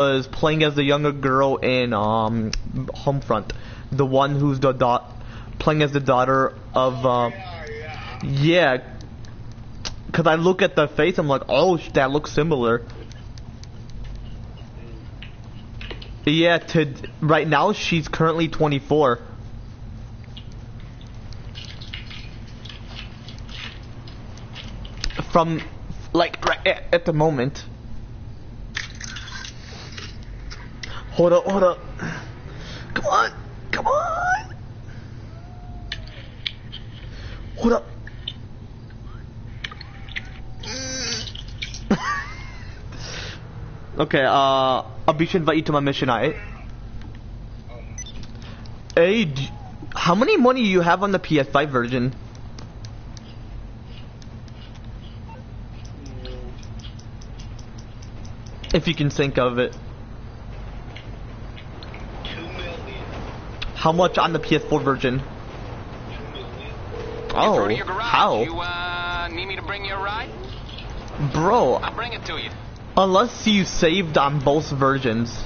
was playing as the younger girl in Homefront, the one who's playing as the daughter of yeah. Cause I look at the face, I'm like, oh, that looks similar. Yeah, right now she's currently 24. From like right at the moment. Hold up. Come on. Hold up. Okay, I'll be sure to invite you to my mission, alright? Hey, how many money you have on the PS5 version? If you can think of it. 2 million. How much on the PS4 version? 2 million. Oh, how? You need me to bring you a ride? Bro, I'll bring it to you. unless you saved on both versions.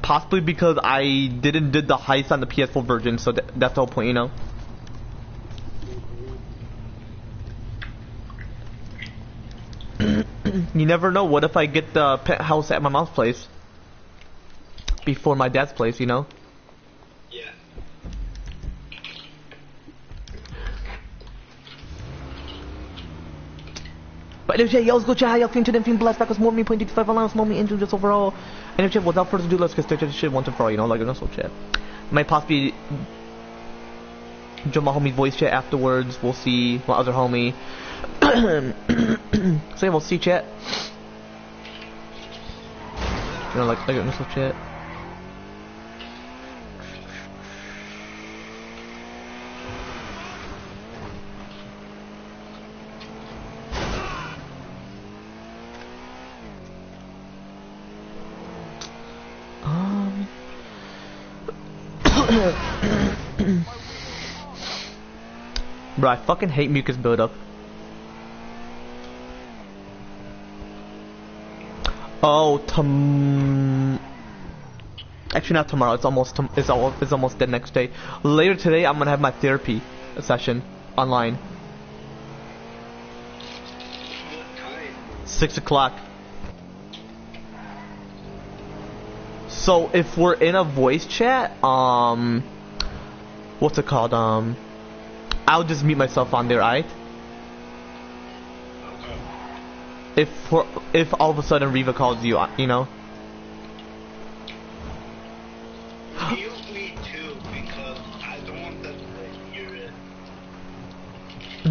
Possibly because I did the heist on the PS4 version, so that's the whole point, you know? You never know, what if I get the penthouse at my mom's place? Before my dad's place, you know? Yeah. But anyway, yo, let's go check how y'all feeling today. Feeling blessed. That was more me, 0.85 allowance, more me, into just overall. And if without further ado, let's get started. Shit once and for all, you know, like, so chat. Might possibly join my homie voice chat afterwards. We'll see my other homie. So yeah, we'll see chat. You know, like so chat. Bro, I fucking hate mucus buildup. Oh, actually not tomorrow. It's almost the next day. Later today, I'm gonna have my therapy session online. 6 o'clock. So if we're in a voice chat, what's it called? I'll just mute myself on there, right? If all of a sudden Riva calls you, you know. Mute me too, because I don't want them to hear it.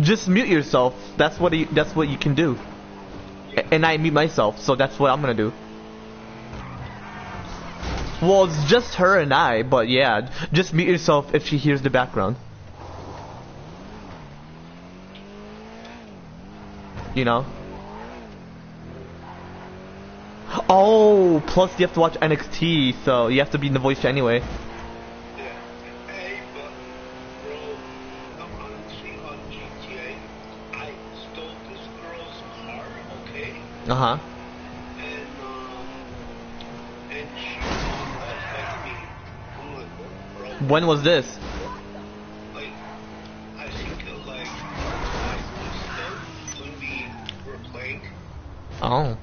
Just mute yourself. That's what you can do. And I mute myself, so that's what I'm gonna do. Well, it's just her and I, but yeah, just mute yourself if she hears the background. You know? Oh, plus you have to watch NXT, so you have to be in the voice chat anyway. Yeah. Hey, but bro, I'm honestly on GTA. I stole this girl's car, okay? Uh-huh. And she contacted me. I'm like, what, bro? When was this? Like, I think like 5 weeks ago when we were playing. Oh.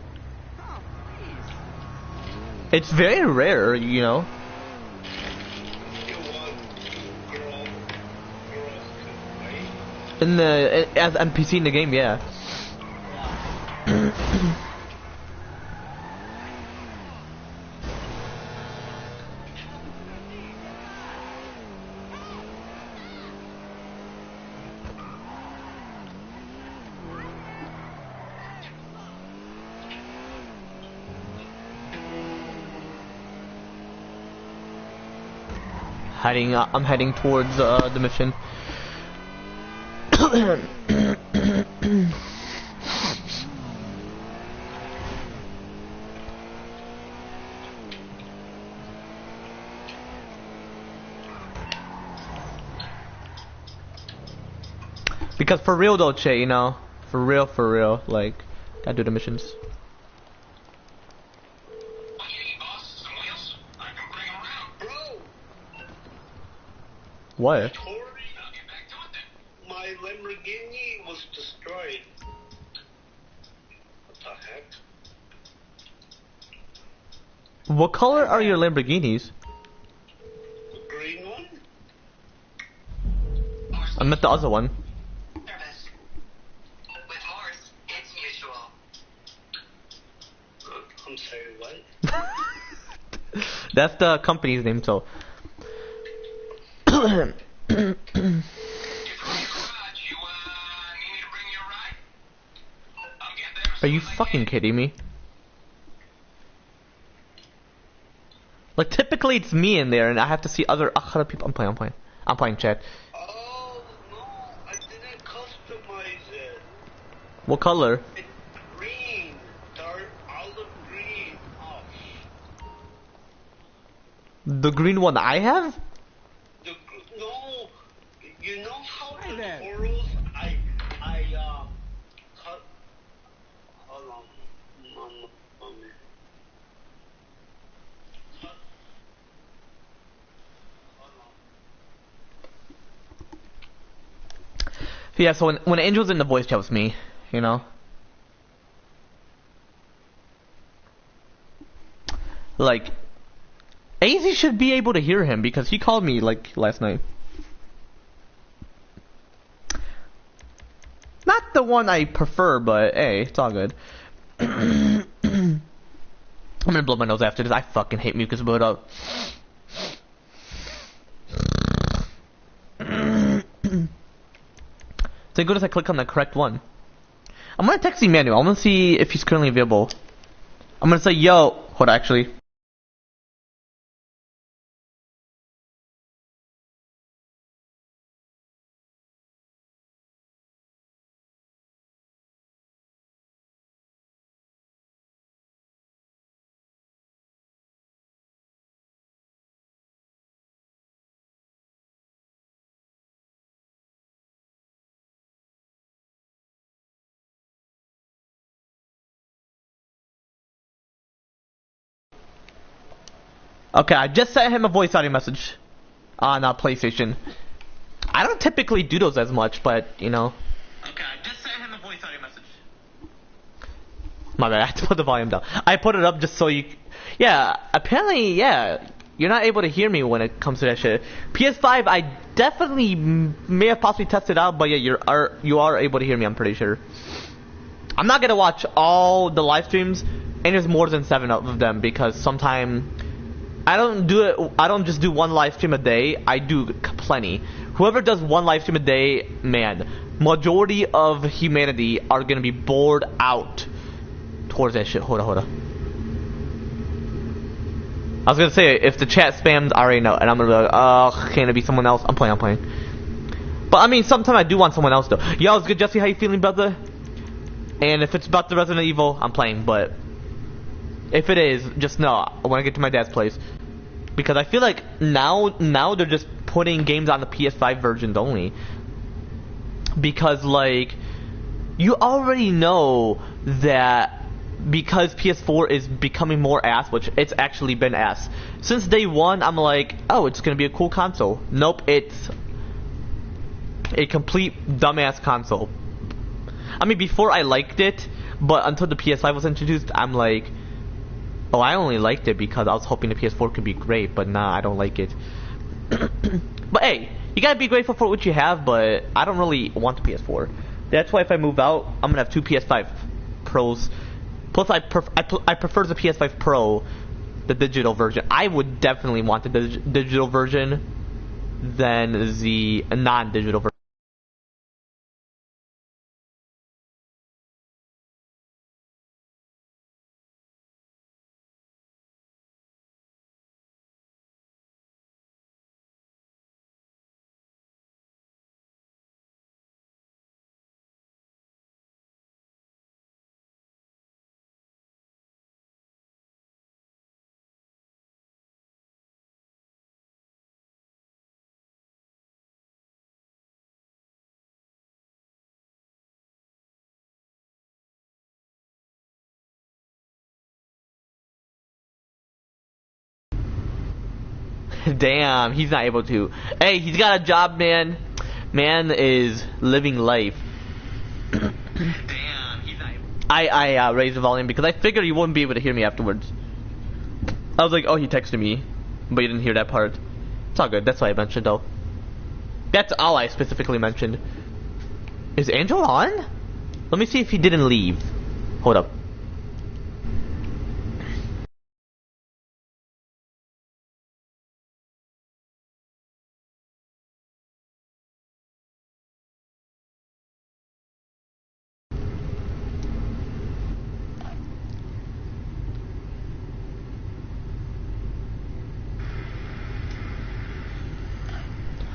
It's very rare, you know. In the as NPC in the game, yeah. I'm heading towards the mission. Because for real though, Che, you know, for real, like, Gotta do the missions. What do you need, boss? Some wheels? I can bring them around. Bro, What? Tori, I'll get back to it then. my Lamborghini was destroyed. What the heck? What color are your Lamborghinis? The green one? I meant the other one. Service. With Morse, it's mutual. I'm sorry, what? That's the company's name, so. If we're in the garage, you, need me to bring you a ride? I'll get there as Are soon you as I fucking can. kidding me? Like, typically it's me in there, and I have to see other people. I'm playing chat. Oh, no, I didn't customize it. What color? It's green, dark olive green. Oh, The green one I have? no, you know how Hey the there. corals I cut. Hold on, mama. Cut. Hold on. Yeah, so when Angel's in the voice chat with me, you know? Like, AZ should be able to hear him because he called me, like, last night. Not the one I prefer, but hey, it's all good. I'm gonna blow my nose after this. I fucking hate mucus buildup. Thank goodness I click on the correct one. I'm gonna text Emmanuel. I'm gonna see if he's currently available. I'm gonna say, yo, hold on, actually. Okay, I just sent him a voice audio message on PlayStation. I don't typically do those as much, but, you know. Okay, I just sent him a voice audio message. My bad, I have to put the volume down. I put it up just so you... Yeah, apparently, yeah, you're not able to hear me when it comes to that shit. PS5, I definitely may have possibly tested out, but yeah, you are able to hear me, I'm pretty sure. I'm not gonna watch all the live streams, and there's more than 7 of them, because sometime... I don't just do one live stream a day, I do plenty. Whoever does one live stream a day, man, majority of humanity are gonna be bored out towards that shit. Hold on. I was gonna say, if the chat spams, I already know, and I'm gonna be like, oh, can it be someone else? I'm playing. But I mean, sometimes I do want someone else though. Yo, it's good, Jesse, how you feeling, brother? And if it's about the Resident Evil, I'm playing, but... If it is, just know, I want to get to my dad's place. Because I feel like now they're just putting games on the PS5 versions only. Because, like, you already know that because PS4 is becoming more ass, which it's actually been ass. Since day one, I'm like, oh, it's going to be a cool console. Nope, it's a complete dumbass console. I mean, before I liked it, but until the PS5 was introduced, I'm like... Oh, I only liked it because I was hoping the PS4 could be great, but nah, I don't like it. But hey, you gotta be grateful for what you have, but I don't really want the PS4. That's why if I move out, I'm gonna have 2 PS5 Pros. Plus, I prefer the PS5 Pro, the digital version. I would definitely want the digital version than the non-digital version. Damn, he's not able to. Hey, he's got a job, man. Man is living life. Damn, he's not able to. I raised the volume because I figured you wouldn't be able to hear me afterwards. I was like, oh, he texted me, but you didn't hear that part. It's all good. That's what I mentioned, though. That's all I specifically mentioned. Is Angel on? Let me see if he didn't leave. Hold up.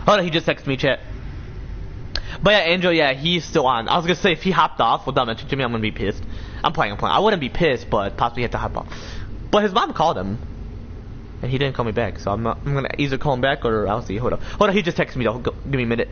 Oh no, he just texted me, chat. But yeah, Angel, yeah, he's still on. I was gonna say, if he hopped off without mentioning to me, I'm gonna be pissed. I'm playing. I wouldn't be pissed, but possibly have to hop off. But his mom called him, and he didn't call me back, so I'm gonna either call him back or I'll see. Hold on, he just texted me though. Give me a minute.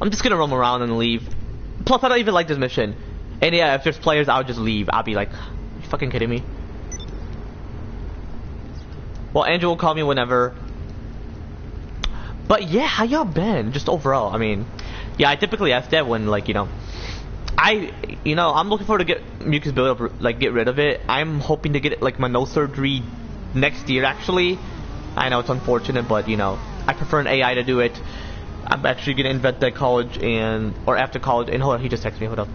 I'm just gonna roam around and leave. Plus, I don't even like this mission. And yeah, if there's players, I'll just leave. I'll be like, you fucking kidding me? Well, Andrew will call me whenever. But yeah, how y'all been? Just overall, I mean, yeah, I typically ask that when, like, I'm looking forward to get mucus buildup, like, get rid of it. I'm hoping to get, like, my nose surgery next year, actually. I know it's unfortunate, but, I prefer an AI to do it. I'm actually gonna invent that college or after college, and hold on, he just texted me, hold up.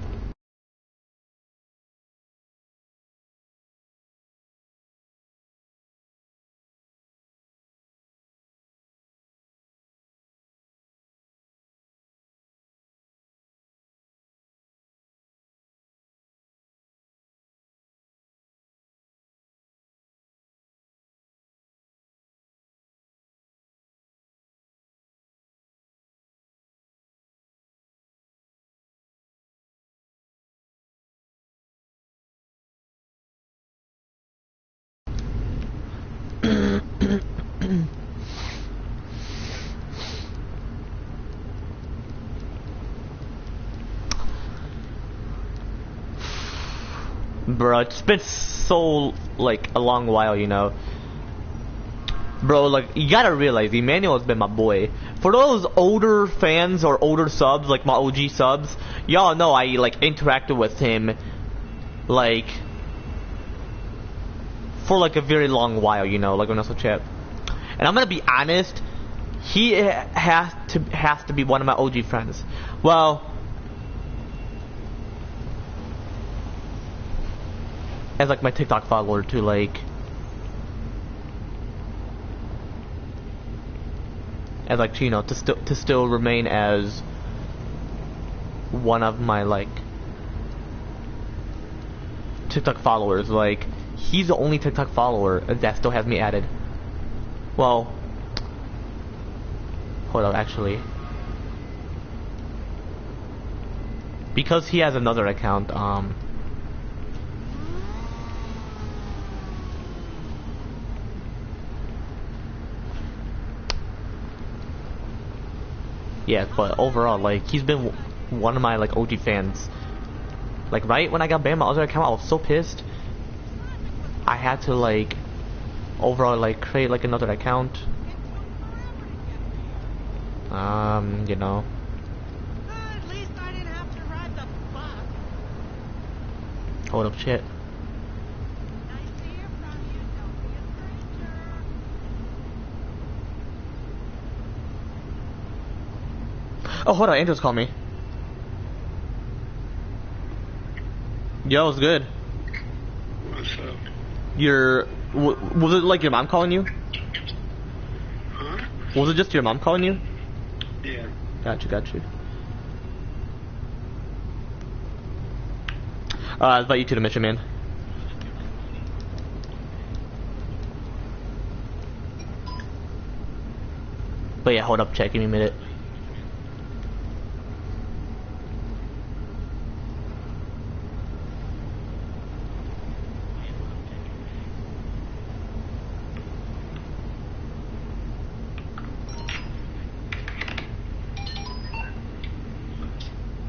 Bro, it's been so, like, a long while, Bro, like, you gotta realize, Emmanuel's been my boy. For those older fans or older subs, like my OG subs, y'all know I, like, interacted with him, like, for, like, a very long while, like when I was a chat. And I'm gonna be honest, he has to be one of my OG friends. Well, as like my TikTok follower to like, as like to still remain as one of my like TikTok followers. Like, he's the only TikTok follower that still has me added. Well, hold on, actually, because he has another account, yeah, but overall, like, he's been one of my, like, OG fans. Like, right when I got banned my other account, I was so pissed. I had to, like, overall, like, create, like, another account. At least I didn't have to ride the bus. Hold up, shit. Nice to hear from you. Don't be a stranger. Oh, hold on, Angel's calling me. Yo, it's good. What's up? Was it like your mom calling you? Huh? Was it just your mom calling you? Yeah. Got you. I'll invite you to the mission, man. But yeah, hold up, check. Give me a minute.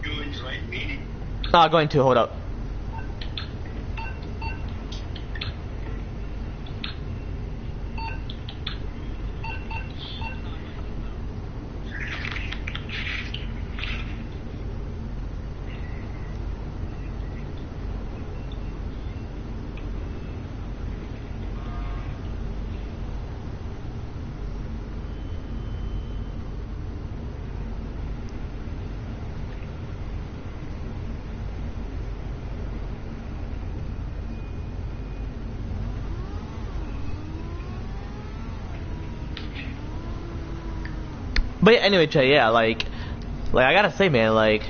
You invite me? Going to, hold up. But yeah, anyway, Jay, yeah, like I gotta say, man, like,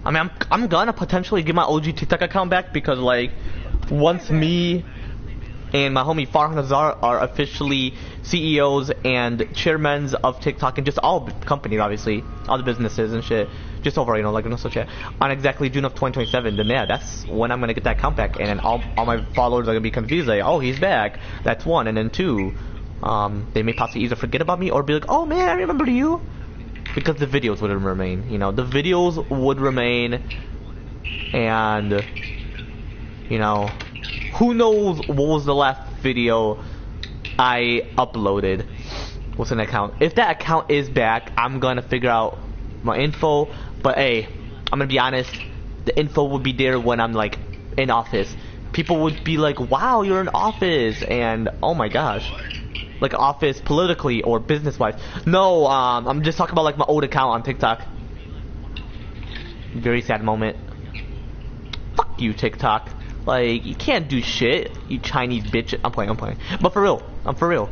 I mean, I'm gonna potentially get my OG TikTok account back because, like, once me and my homie Farhan Azar are officially CEOs and chairmen of TikTok and just all companies, obviously, all the businesses and shit, just overall, you know, like, so chat, on exactly June of 2027, then yeah, that's when I'm gonna get that account back, and then all my followers are gonna be confused, like, oh, he's back, that's one, and then two, they may possibly either forget about me or be like, oh man, I remember you, because the videos would remain, you know, the videos would remain, and, you know, who knows what was the last video I uploaded with an account. If that account is back, I'm gonna figure out my info, but hey, I'm gonna be honest, the info would be there when I'm like in office. People would be like, wow, you're in office, and oh my gosh, like office politically or business wise. No, I'm just talking about like my old account on TikTok. Very sad moment. Fuck you, TikTok. Like, you can't do shit, you Chinese bitch. I'm playing. But for real, I'm for real.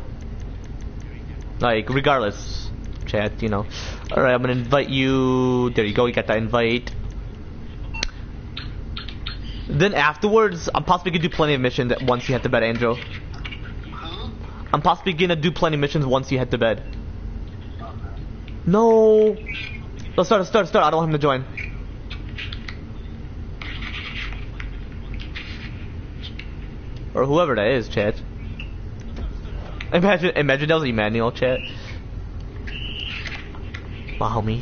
Like, regardless, chat, you know. Alright, I'm gonna invite you. There you go, you got that invite. Then afterwards, I'm possibly gonna do plenty of missions once you head to bed, Andrew. I'm possibly gonna do plenty of missions once you head to bed. No. Let's start. I don't want him to join. Or whoever that is, chat. Imagine that was Emmanuel, chat. My homie.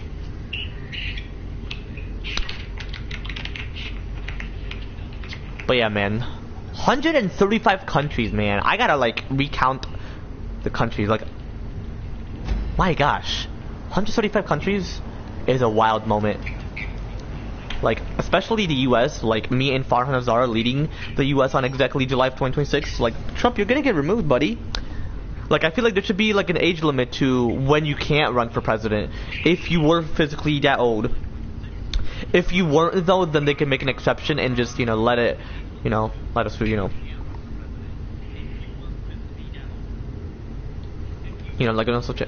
But yeah, man. 135 countries, man. I gotta, like, recount the countries. Like, my gosh. 135 countries is a wild moment. Like, especially the US, like, me and Farhan Azar leading the US on exactly July of 2026. Like, Trump, you're gonna get removed, buddy. Like, I feel like there should be, like, an age limit to when you can't run for president. If you were physically that old. If you weren't, though, then they can make an exception and just, you know, let us, you know. You know, like an also chat.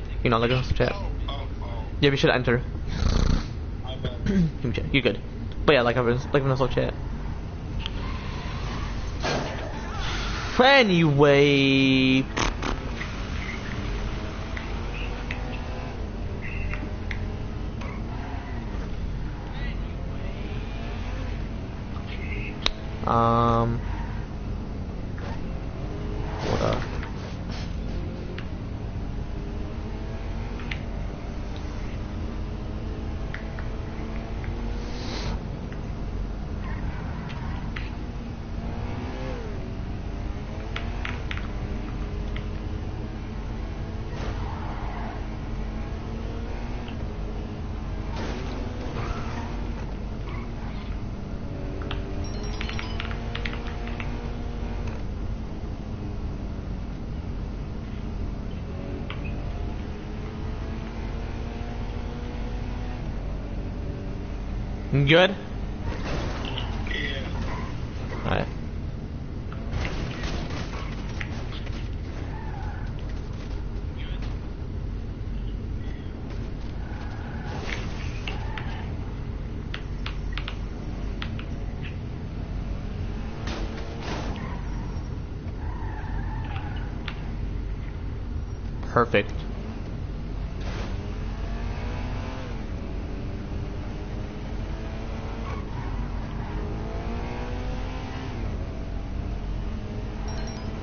Yeah, we should enter. You're good. But yeah, like an also chat. Anyway. What up? Good? Yeah. Alright. Perfect.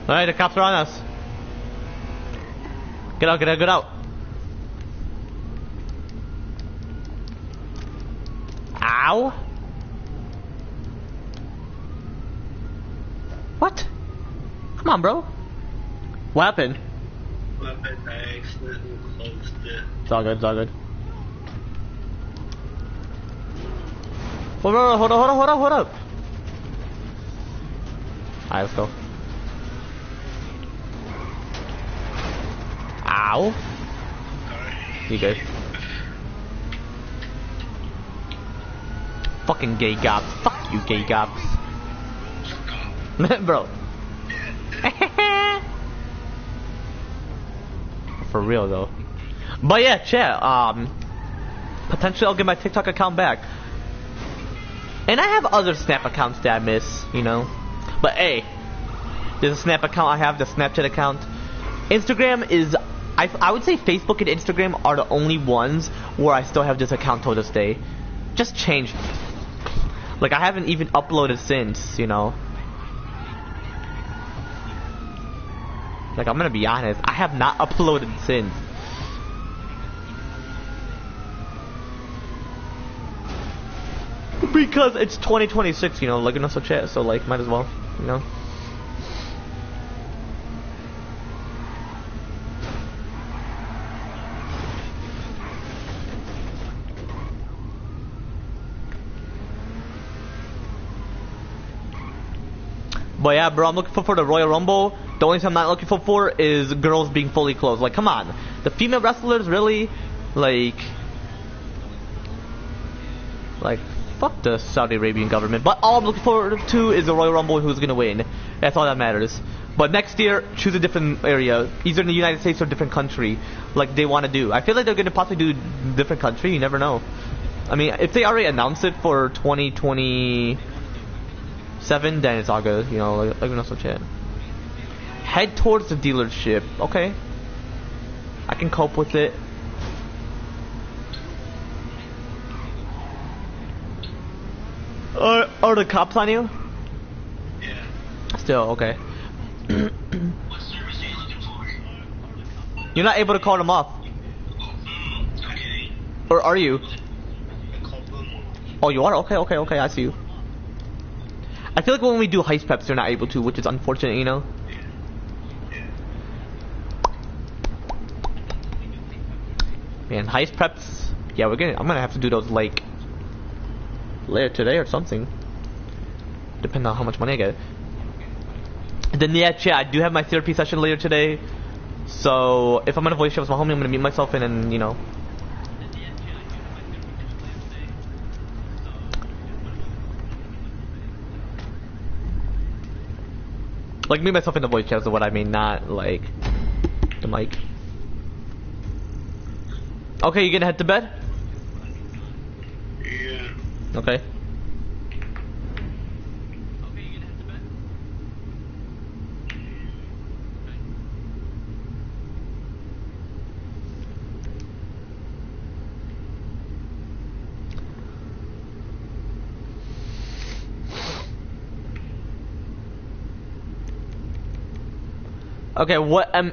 Alright, the cops are on us. Get out, get out, get out. Ow. What? Come on, bro. What happened? Weapon, I accidentally closed it. It's all good, it's all good. Hold on, hold on, hold on, hold on, hold up. Alright, let's go. Ow. You good? Fucking gay gops. Fuck you, gay gops. Bro. For real though. But yeah, chat, potentially I'll get my TikTok account back. And I have other Snap accounts that I miss, you know. But hey, there's a Snap account I have, the Snapchat account. Instagram is, I would say Facebook and Instagram are the only ones where I still have this account till this day. Just changed. Like I haven't even uploaded since, you know. Like I'm gonna be honest, I have not uploaded since. Because it's 2026, you know, like enough so chat, so like might as well, you know. But yeah, bro, I'm looking for the Royal Rumble. The only thing I'm not looking for is girls being fully clothed. Like, come on. The female wrestlers really, like, fuck the Saudi Arabian government. But all I'm looking forward to is the Royal Rumble and who's gonna win. That's all that matters. But next year, choose a different area. Either in the United States or a different country. Like they want to do. I feel like they're gonna possibly do a different country. You never know. I mean, if they already announced it for 2027, then it's all good. You know, like also chat. Head towards the dealership. Okay. I can cope with it. Are the cops on you? Yeah. Still, okay. What service are you looking for? You're not able to call them off. Okay. Or are you? I called them. Oh, you are? Okay, okay, okay, I see you. I feel like when we do heist preps, they're not able to, which is unfortunate, you know? Man, heist preps. Yeah, I'm gonna have to do those like later today or something. Depending on how much money I get. And then yeah, chat, I do have my therapy session later today. So if I'm gonna voice chat with my homie, I'm gonna mute myself in and you know. Like mute myself in the voice chat is what I mean, not like the mic. Okay, you gonna head to bed? Yeah. Okay. Okay, what am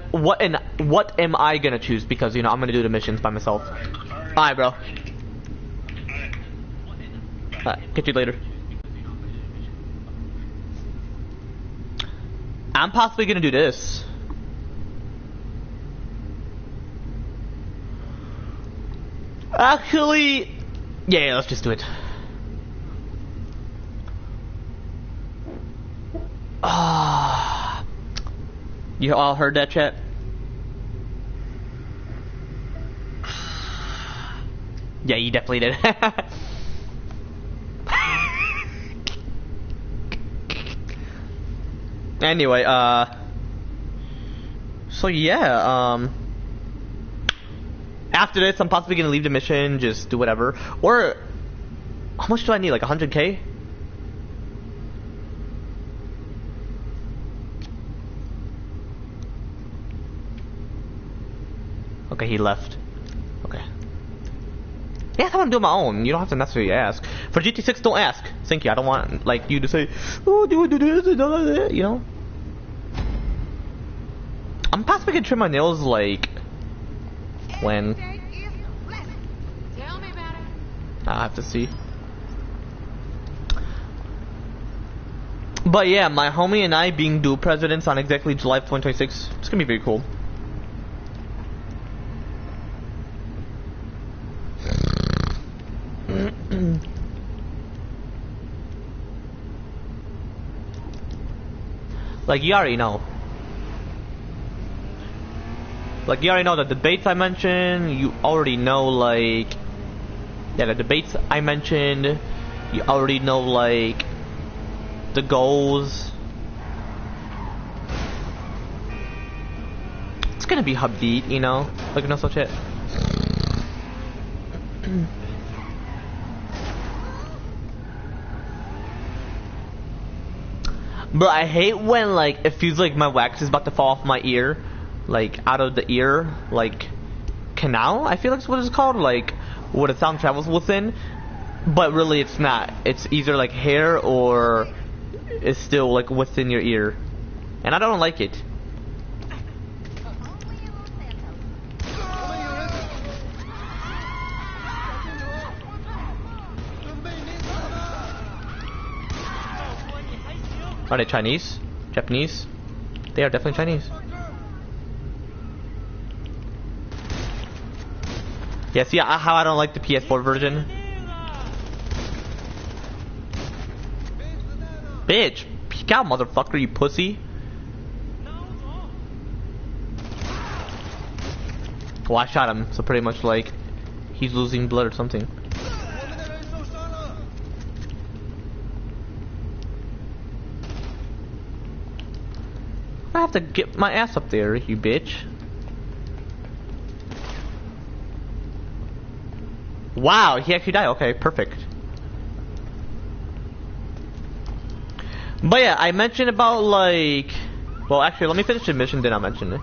I gonna choose? Because you know I'm gonna do the missions by myself. Alright, bro. Catch you later. I'm possibly gonna do this. Actually, yeah, let's just do it. You all heard that, chat? Yeah, you definitely did. Anyway, so yeah, after this, I'm possibly gonna leave the mission, just do whatever. Or, how much do I need? Like 100K? Okay, he left. Okay. Yeah, I want to do my own. You don't have to necessarily ask. For GT6, don't ask. Thank you. I don't want like you to say, oh, do this, you know. I'm possibly gonna trim my nails like when. Tell me about it. I have to see. But yeah, my homie and I being dual presidents on exactly July 2026. It's gonna be very cool. Like you already know. Like you already know the debates I mentioned. You already know like, yeah, the debates I mentioned. You already know like the goals. It's gonna be upbeat, you know, like no such shit. Bro, I hate when like it feels like my wax is about to fall off my ear, like out of the ear, like canal. I feel like that's what it's called, like where the sound travels within, but really it's not. It's either like hair or it's still like within your ear, and I don't like it. Are they Chinese? Japanese? They are definitely Chinese. Yeah, see how I don't like the PS4 version? Bitch! Peek out, motherfucker, you pussy! Well, I shot him, so pretty much like he's losing blood or something. I have to get my ass up there, you bitch. Wow, he actually died. Okay, perfect. But yeah, I mentioned about like... Well, actually, let me finish the mission, then I'll mention it.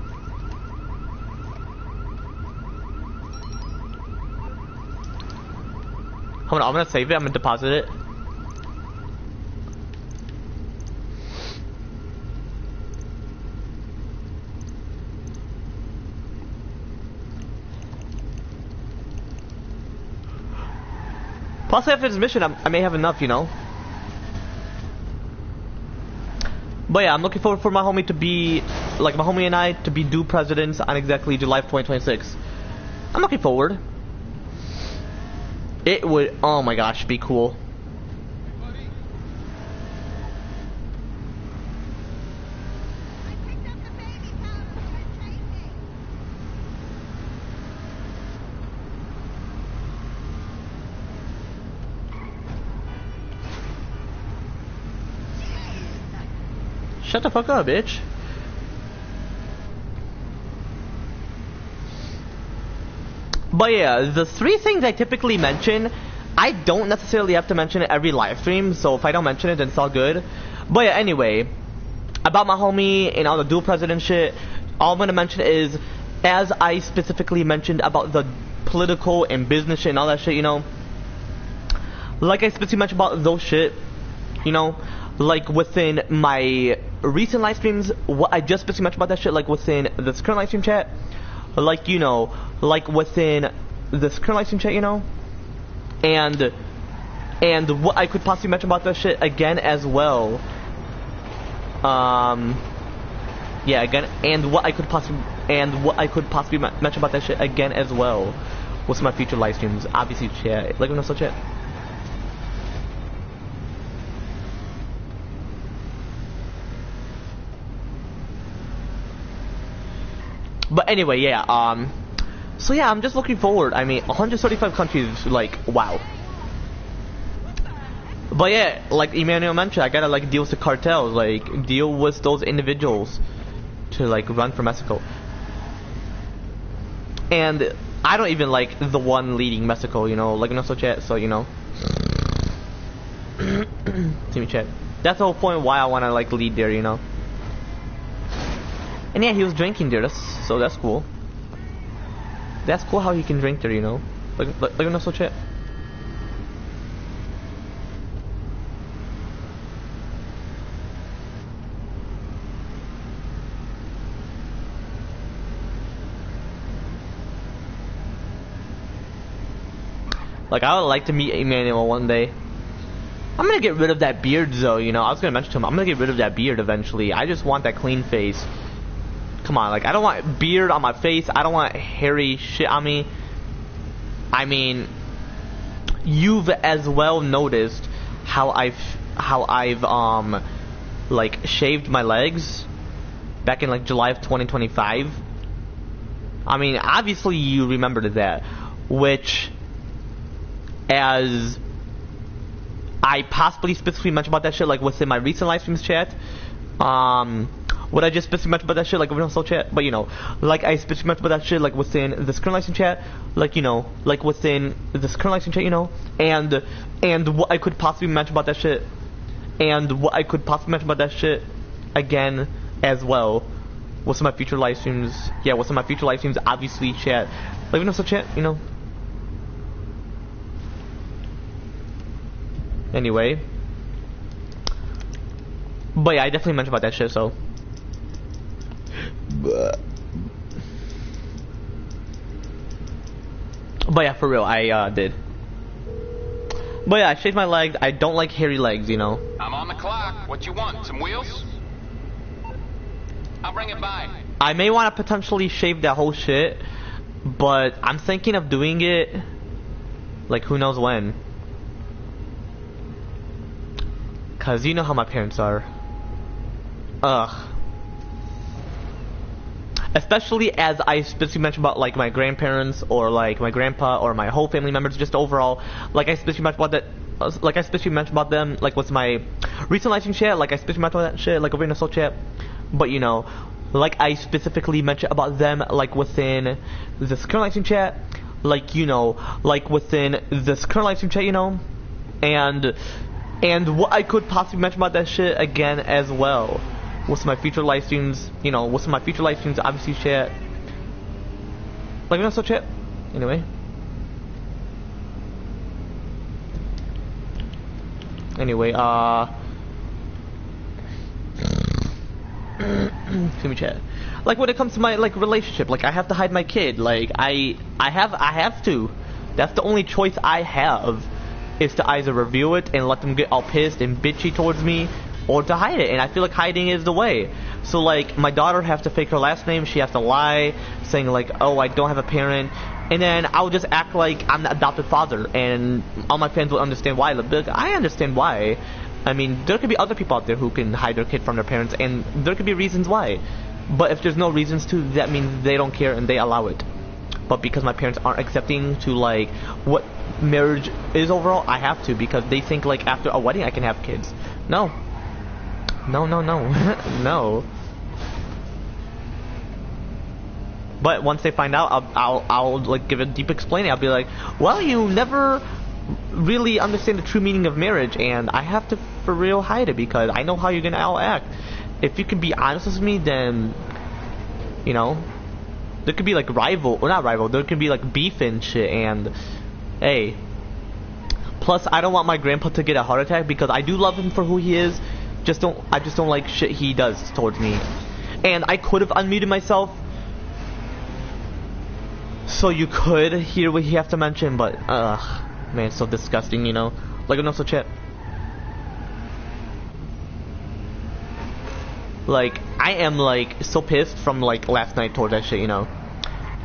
Hold on, I'm gonna save it, I'm gonna deposit it. Plus, after this mission, I may have enough, you know. But yeah, I'm looking forward for my homie to be, like my homie and I, to be due presidents on exactly July 2026. I'm looking forward. It would, oh my gosh, be cool. Shut the fuck up, bitch. But yeah, the three things I typically mention, I don't necessarily have to mention it every live stream, so if I don't mention it, then it's all good. But yeah, anyway, about my homie and all the dual president shit, all I'm gonna mention is, as I specifically mentioned about the political and business shit and all that shit, you know, like I specifically mentioned about those shit, you know, like within my recent live streams, what I just specifically mentioned about that shit, like within this current live stream chat, like, you know, like within this current live stream chat, you know, and what I could possibly mention about that shit again as well. Yeah, again, and what I could possibly mention about that shit again as well with my future live streams. Obviously, chat, like, no such chat. But anyway, yeah, so yeah, I'm just looking forward. I mean, 135 countries, like, wow. But yeah, like Emmanuel mentioned, I gotta, like, deal with the cartels, like, deal with those individuals to, like, run for Mexico. And I don't even like the one leading Mexico, you know, like, no so chat, so, you know. See me chat. That's the whole point why I wanna, like, lead there, you know. And yeah, he was drinking there, so that's cool. that's cool how he can drink there, you know. Like an also chat. Like, I would like to meet Emmanuel one day. I'm gonna get rid of that beard though, you know. I was gonna mention to him, I'm gonna get rid of that beard eventually. I just want that clean face. Come on, like, I don't want beard on my face. I don't want hairy shit on me. I mean, you've as well noticed how I've like shaved my legs back in like July of 2025. I mean, obviously you remembered that, which, as I possibly specifically mentioned about that shit like within my recent live streams chat. Would I just specifically mention about that shit like within soul chat? But you know, like I specifically mentioned about that shit like within this current live stream chat, like, you know, like within this current live stream chat, you know, and what I could possibly mention about that shit, and what I could possibly mention about that shit again as well with some of my future live streams. Yeah, with some of my future live streams, obviously chat, like within soul chat, you know. Anyway, but yeah, I definitely mentioned about that shit, so. But yeah, for real, I did. But yeah, I shaved my legs. I don't like hairy legs, you know. I'm on the clock. What you want? Some wheels? I'll bring it by. I may want to potentially shave that whole shit, but I'm thinking of doing it, like, who knows when. Cause you know how my parents are. Ugh. Especially as I specifically mentioned about like my grandparents or like my grandpa or my whole family members, just overall. Like I specifically mentioned about that. Like I specifically mentioned about them. Like what's my recent live stream chat. Like I specifically mentioned about that shit. Like over in the soul chat. But you know, like I specifically mentioned about them. Like within this current live stream chat. Like, you know, like within this current live stream chat. You know, and what I could possibly mention about that shit again as well. What's my future live streams, you know, what's my future live streams, obviously chat. Like, you know, so chat. Anyway. Anyway, excuse me, chat. Like, when it comes to my, like, relationship, like, I have to hide my kid. Like, I have to. That's the only choice I have. Is to either reveal it and let them get all pissed and bitchy towards me, or to hide it, and I feel like hiding is the way. So like, my daughter has to fake her last name, she has to lie, saying like, oh, I don't have a parent, and then I'll just act like I'm the adopted father, and all my fans will understand why. Like, I understand why. I mean, there could be other people out there who can hide their kid from their parents, and there could be reasons why. But if there's no reasons to, that means they don't care and they allow it. But because my parents aren't accepting to like what marriage is overall, I have to, because they think like after a wedding I can have kids. No. No. But once they find out, I'll like give a deep explaining. I'll be like, well, you never really understand the true meaning of marriage, and I have to for real hide it because I know how you're gonna all act. If you can be honest with me, then you know. There could be like there could be like beef and shit, and hey. Plus, I don't want my grandpa to get a heart attack because I do love him for who he is. I just don't like shit he does towards me. And I could have unmuted myself so you could hear what he has to mention, but man, it's so disgusting, you know. Like an also chat. Like, I am like so pissed from like last night towards that shit, you know.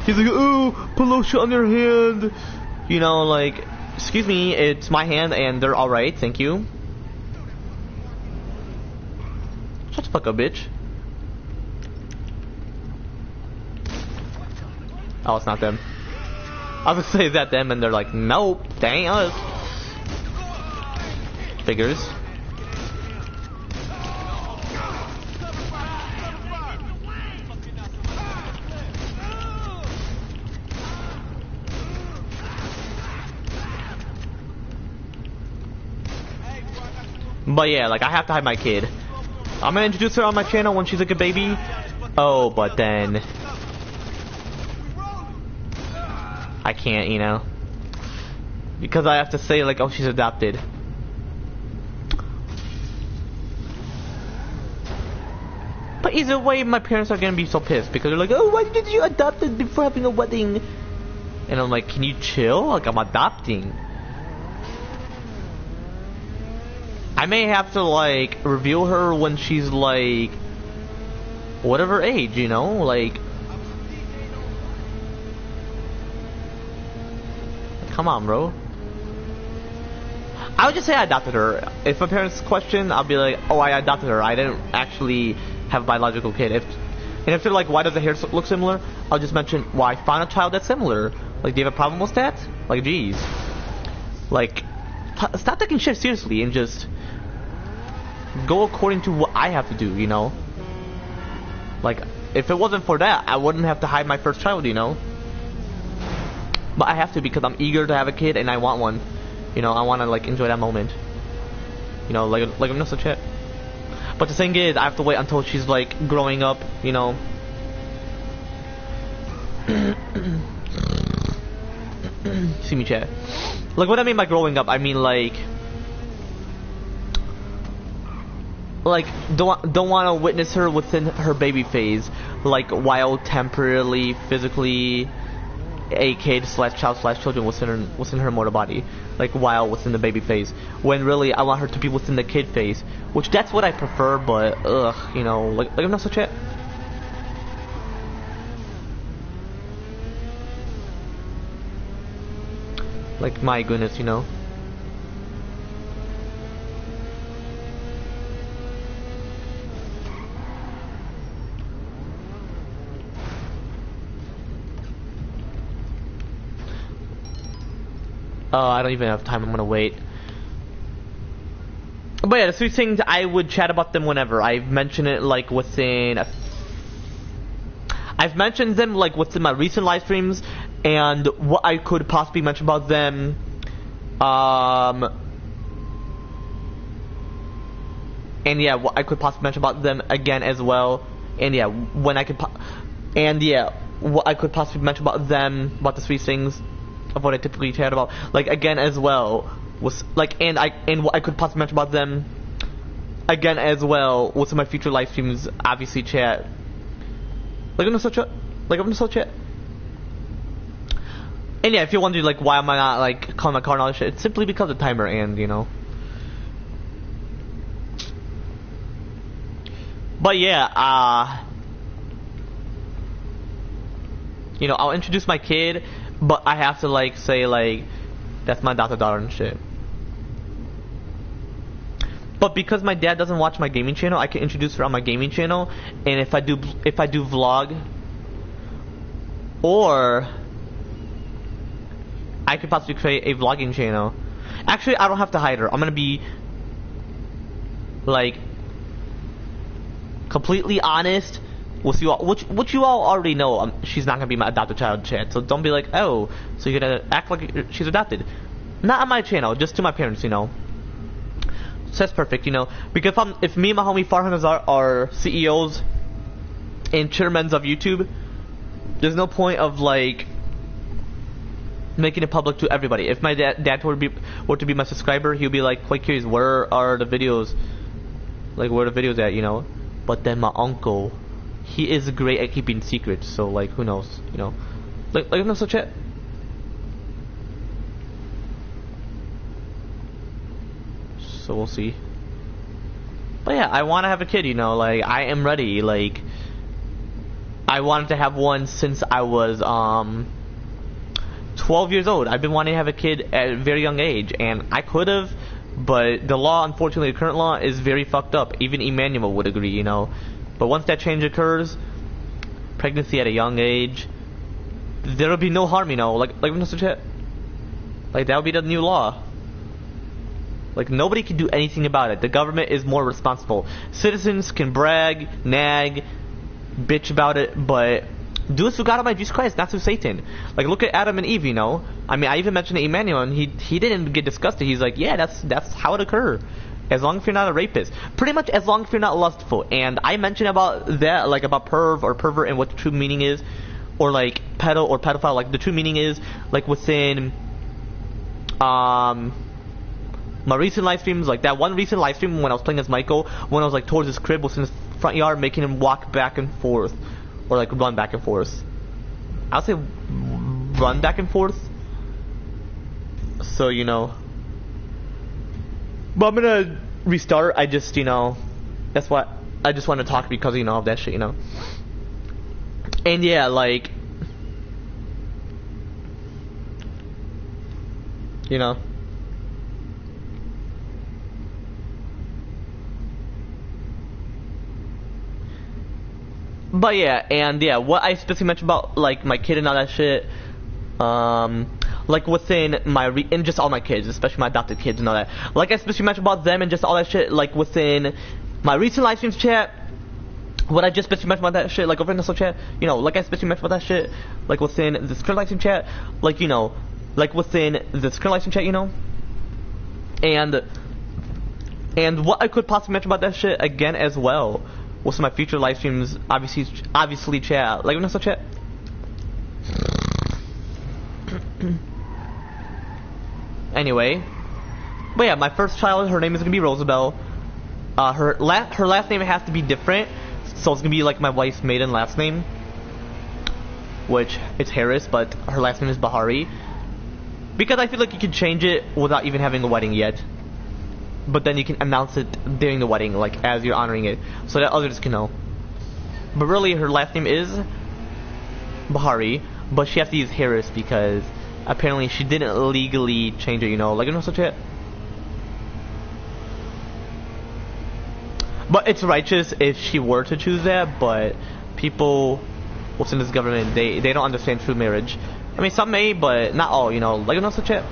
He's like, oh, put lotion on your hand. You know, like, excuse me, it's my hand and they're alright, thank you. Shut the fuck up, bitch. Oh, it's not them. I was gonna say, is that them? And they're like, nope, dang us. Figures. But yeah, like, I have to hide my kid. I'm gonna introduce her on my channel when she's a good baby. Oh, but then I can't, you know, because I have to say like, oh, she's adopted. But either way, my parents are gonna be so pissed because they're like, oh, why did you adopt it before having a wedding? And I'm like, can you chill? Like, I'm adopting. I may have to like reveal her when she's like whatever age, you know, like. Come on, bro. I would just say I adopted her. If my parents question, I'll be like, oh, I adopted her. I didn't actually have a biological kid. And if they're like, why does the hair look similar? I'll just mention, well, I found a child that's similar. Like, do you have a problem with that? Like, geez. Like, stop taking shit seriously and just go according to what I have to do, you know? Like, if it wasn't for that, I wouldn't have to hide my first child, you know? But I have to because I'm eager to have a kid and I want one. You know, I want to like enjoy that moment. You know, like I'm not such a. But the thing is, I have to wait until she's like growing up. You know. See me, chat. Like what I mean by growing up, I mean like don't want to witness her within her baby phase, like while temporarily, physically. A kid / child / children within her mortal body, like while within the baby phase, when really I want her to be within the kid phase, which that's what I prefer, but you know, like I'm not such a. Like my goodness, you know. Oh, I don't even have time. I'm gonna wait. But yeah, the three things I would chat about them whenever. I've mentioned it like within. I've mentioned them like within my recent live streams, and what I could possibly mention about them. And yeah, what I could possibly mention about them again as well. And yeah, when I could. And yeah, what I could possibly mention about them, about the three things. Of what I typically chat about, like again as well was like, and what I could possibly mention about them again as well with my future live streams. Obviously, chat. Like I'm not such a. And yeah, if you're wondering like why am I not like calling my car and all this shit, it's simply because of timer and you know. But yeah, you know, I'll introduce my kid. But I have to like say like that's my daughter and shit. But because my dad doesn't watch my gaming channel, I can introduce her on my gaming channel. And if I do vlog, or I could possibly create a vlogging channel. Actually, I don't have to hide her. I'm gonna be like completely honest. With you all, which you all already know, she's not gonna be my adopted child, chat. So don't be like, oh, so you're gonna act like she's adopted. Not on my channel, just to my parents, you know. So that's perfect, you know. Because if me and my homie Farhan are CEOs and chairmen of YouTube, there's no point of like making it public to everybody. If my dad were to be my subscriber, he'll be like quite curious, where are the videos? Like where are the videos at, you know? But then my uncle. He is great at keeping secrets, so like who knows, you know, like no such it. So we'll see. But yeah, I want to have a kid, you know, like I am ready. Like I wanted to have one since I was 12 years old. I've been wanting to have a kid at a very young age, and I could have, but the law, unfortunately, the current law is very fucked up. Even Emmanuel would agree, you know. But once that change occurs, pregnancy at a young age, there'll be no harm, you know. Like Mr. Chat. Like that'll be the new law. Like nobody can do anything about it. The government is more responsible. Citizens can brag, nag, bitch about it, but do it through God Almighty Jesus Christ, not through Satan. Like look at Adam and Eve, you know. I mean, I even mentioned Emmanuel, and he didn't get disgusted. He's like, yeah, that's how it occurred. As long as you're not a rapist. Pretty much as long as you're not lustful. And I mentioned about that, like about perv or pervert and what the true meaning is or like pedo or pedophile. Like the true meaning is like within my recent live streams, like that one recent live stream when I was playing as Michael, when I was like towards his crib, was in his front yard, making him walk back and forth, or like run back and forth. I'll say run back and forth. So, you know. But I'm gonna restart. I just, you know, that's what I just want to talk because, you know, of that shit, you know. And yeah, like, you know. But yeah, and yeah, what I specifically mentioned about like my kid and all that shit, like within my and just all my kids, especially my adopted kids and all that. Like I especially mentioned about them and just all that shit, like within my recent live streams chat. What I just specifically mentioned about that shit, like over in the social chat, you know, like I specifically mentioned about that shit, like within this current live stream chat, like, you know, like within this current live stream chat, you know, and what I could possibly mention about that shit again as well. What's my future live streams? Obviously, chat. Like, what's up, chat? Anyway, but yeah, my first child, her name is gonna be Rosabelle. Her last name has to be different, so it's gonna be like my wife's maiden last name, which it's Harris, but her last name is Bahri. Because I feel like you can change it without even having a wedding yet. But then you can announce it during the wedding, like as you're honoring it, so that others can know. But really, her last name is Bahri, but she has to use Harris because apparently she didn't legally change it, you know, like, you know, such it. But it's righteous if she were to choose that, but people within this government, they don't understand true marriage. I mean, some may, but not all, you know, like, you know, such it.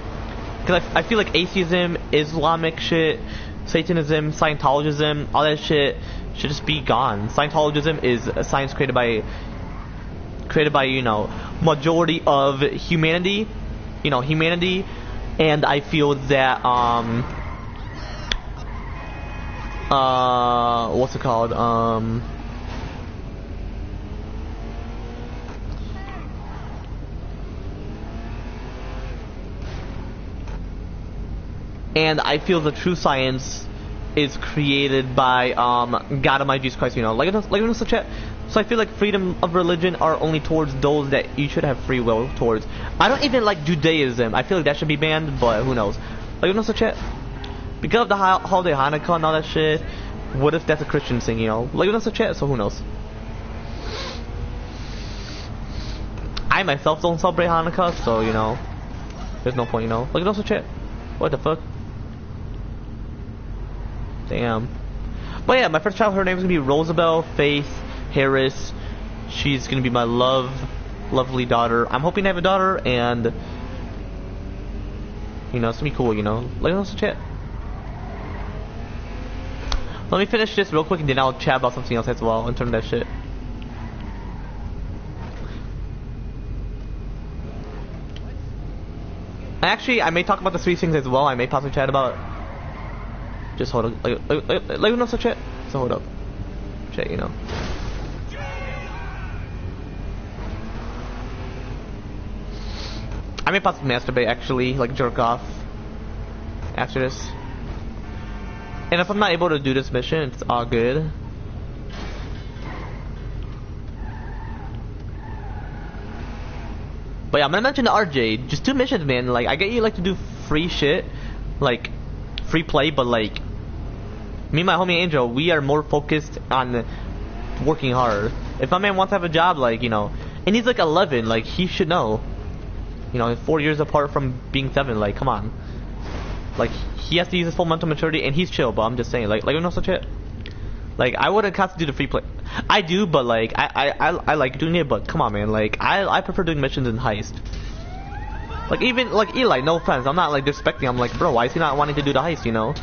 Because I feel like atheism, Islamic shit, Satanism, Scientologism, all that shit should just be gone. Scientologism is a science created by, you know, majority of humanity, you know, and I feel that, what's it called, and I feel the true science is created by God Almighty Jesus Christ, you know, like such a. So I feel like freedom of religion are only towards those that you should have free will towards. I don't even like Judaism. I feel like that should be banned, but who knows? Like, you know, such a. Because of the holiday Hanukkah and all that shit, what if that's a Christian thing, you know? Like, you know, such a. So who knows? I myself don't celebrate Hanukkah, so, you know, there's no point, you know? Like, you know, such a. What the fuck? Damn. But yeah, my first child, her name is gonna be Rosabelle Faith Harris. She's gonna be my lovely daughter. I'm hoping to have a daughter, and you know, it's gonna be cool, you know. Let's chat. Let me finish this real quick, and then I'll chat about something else as well in terms of that shit. Actually, I may talk about the three things as well. I may possibly chat about. Just hold up, like you know, so chat. So hold up, chat, you know. I may possibly masturbate, actually, like jerk off after this. And if I'm not able to do this mission, it's all good. But yeah, I'm gonna mention the RJ. Just 2 missions, man. Like, I get you like to do free shit, like free play, but like me and my homie Angel, we are more focused on working hard. If my man wants to have a job, like, you know, and he's like 11, like he should know. You know, 4 years apart from being 7, like, come on. Like, he has to use his full mental maturity, and he's chill, but I'm just saying, like you know, such shit. Like, I wouldn't have to do the free play. I do, but like, I like doing it, but come on, man, like, I prefer doing missions in heist. Like, even, like, Eli, no offense, I'm not, like, disrespecting, I'm like, bro, why is he not wanting to do the heist, you know?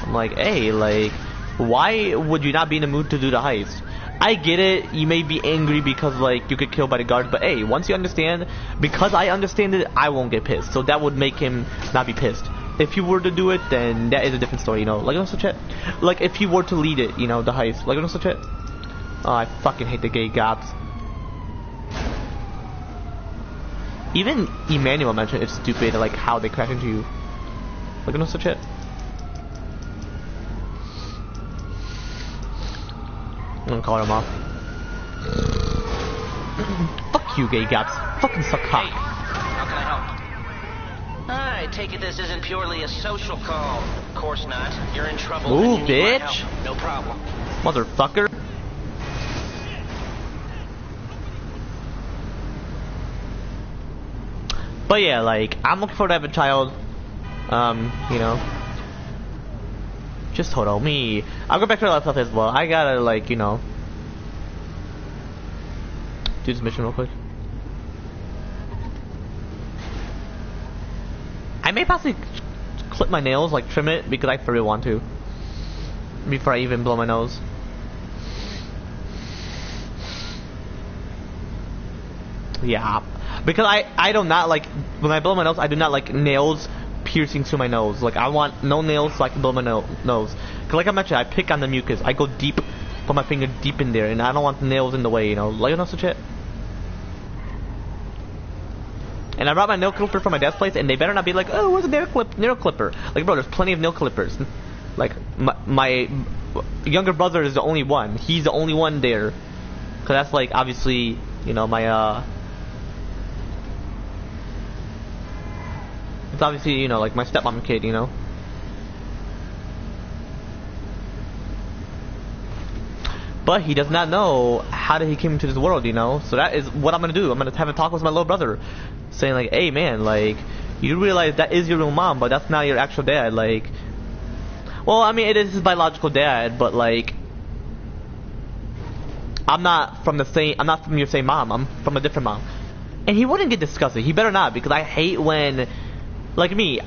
I'm like, hey, like, why would you not be in the mood to do the heist? I get it, you may be angry because, like, you get killed by the guards, but hey, once you understand, because I understand it, I won't get pissed, so that would make him not be pissed. If you were to do it, then that is a different story, you know? Like, also chat. Like, if he were to lead it, you know, the heist. Like, also chat. Oh, I fucking hate the gay cops. Even Emmanuel mentioned it's stupid, like how they crash into you. Look at no such shit. I'm gonna call him off. Fuck you, gay gaps. Fucking suck cock. Hey, how can I help? I take it this isn't purely a social call. Of course not. You're in trouble. Ooh, and you need my bitch. help. No problem. Motherfucker. But yeah, like, I'm looking forward to having a child. You know. Just hold on me. I'll go back to the laptop as well. I gotta, like, you know, do this mission real quick. I may possibly clip my nails, like trim it, because I really want to. Before I even blow my nose. Yeah. Because I do not like, when I blow my nose, I do not like nails piercing through my nose. Like, I want no nails so I can blow my nose. Because like I mentioned, I pick on the mucus. I go deep, put my finger deep in there, and I don't want the nails in the way, you know. Like, you know, such shit. And I brought my nail clipper from my dad's place, and they better not be like, oh, where's the nail clipper? Like, bro, there's plenty of nail clippers. Like, my younger brother is the only one. He's the only one there. Because that's, like, obviously, you know, my, it's obviously, you know, like, my stepmom kid, you know. But he does not know how did he came into this world, you know. So that is what I'm gonna do. I'm gonna have a talk with my little brother, saying like, hey man, like, you realize that is your real mom, but that's not your actual dad. Like, well, I mean, it is his biological dad, but like, I'm not from your same mom. I'm from a different mom. And he wouldn't get disgusted. He better not, because I hate when, like me,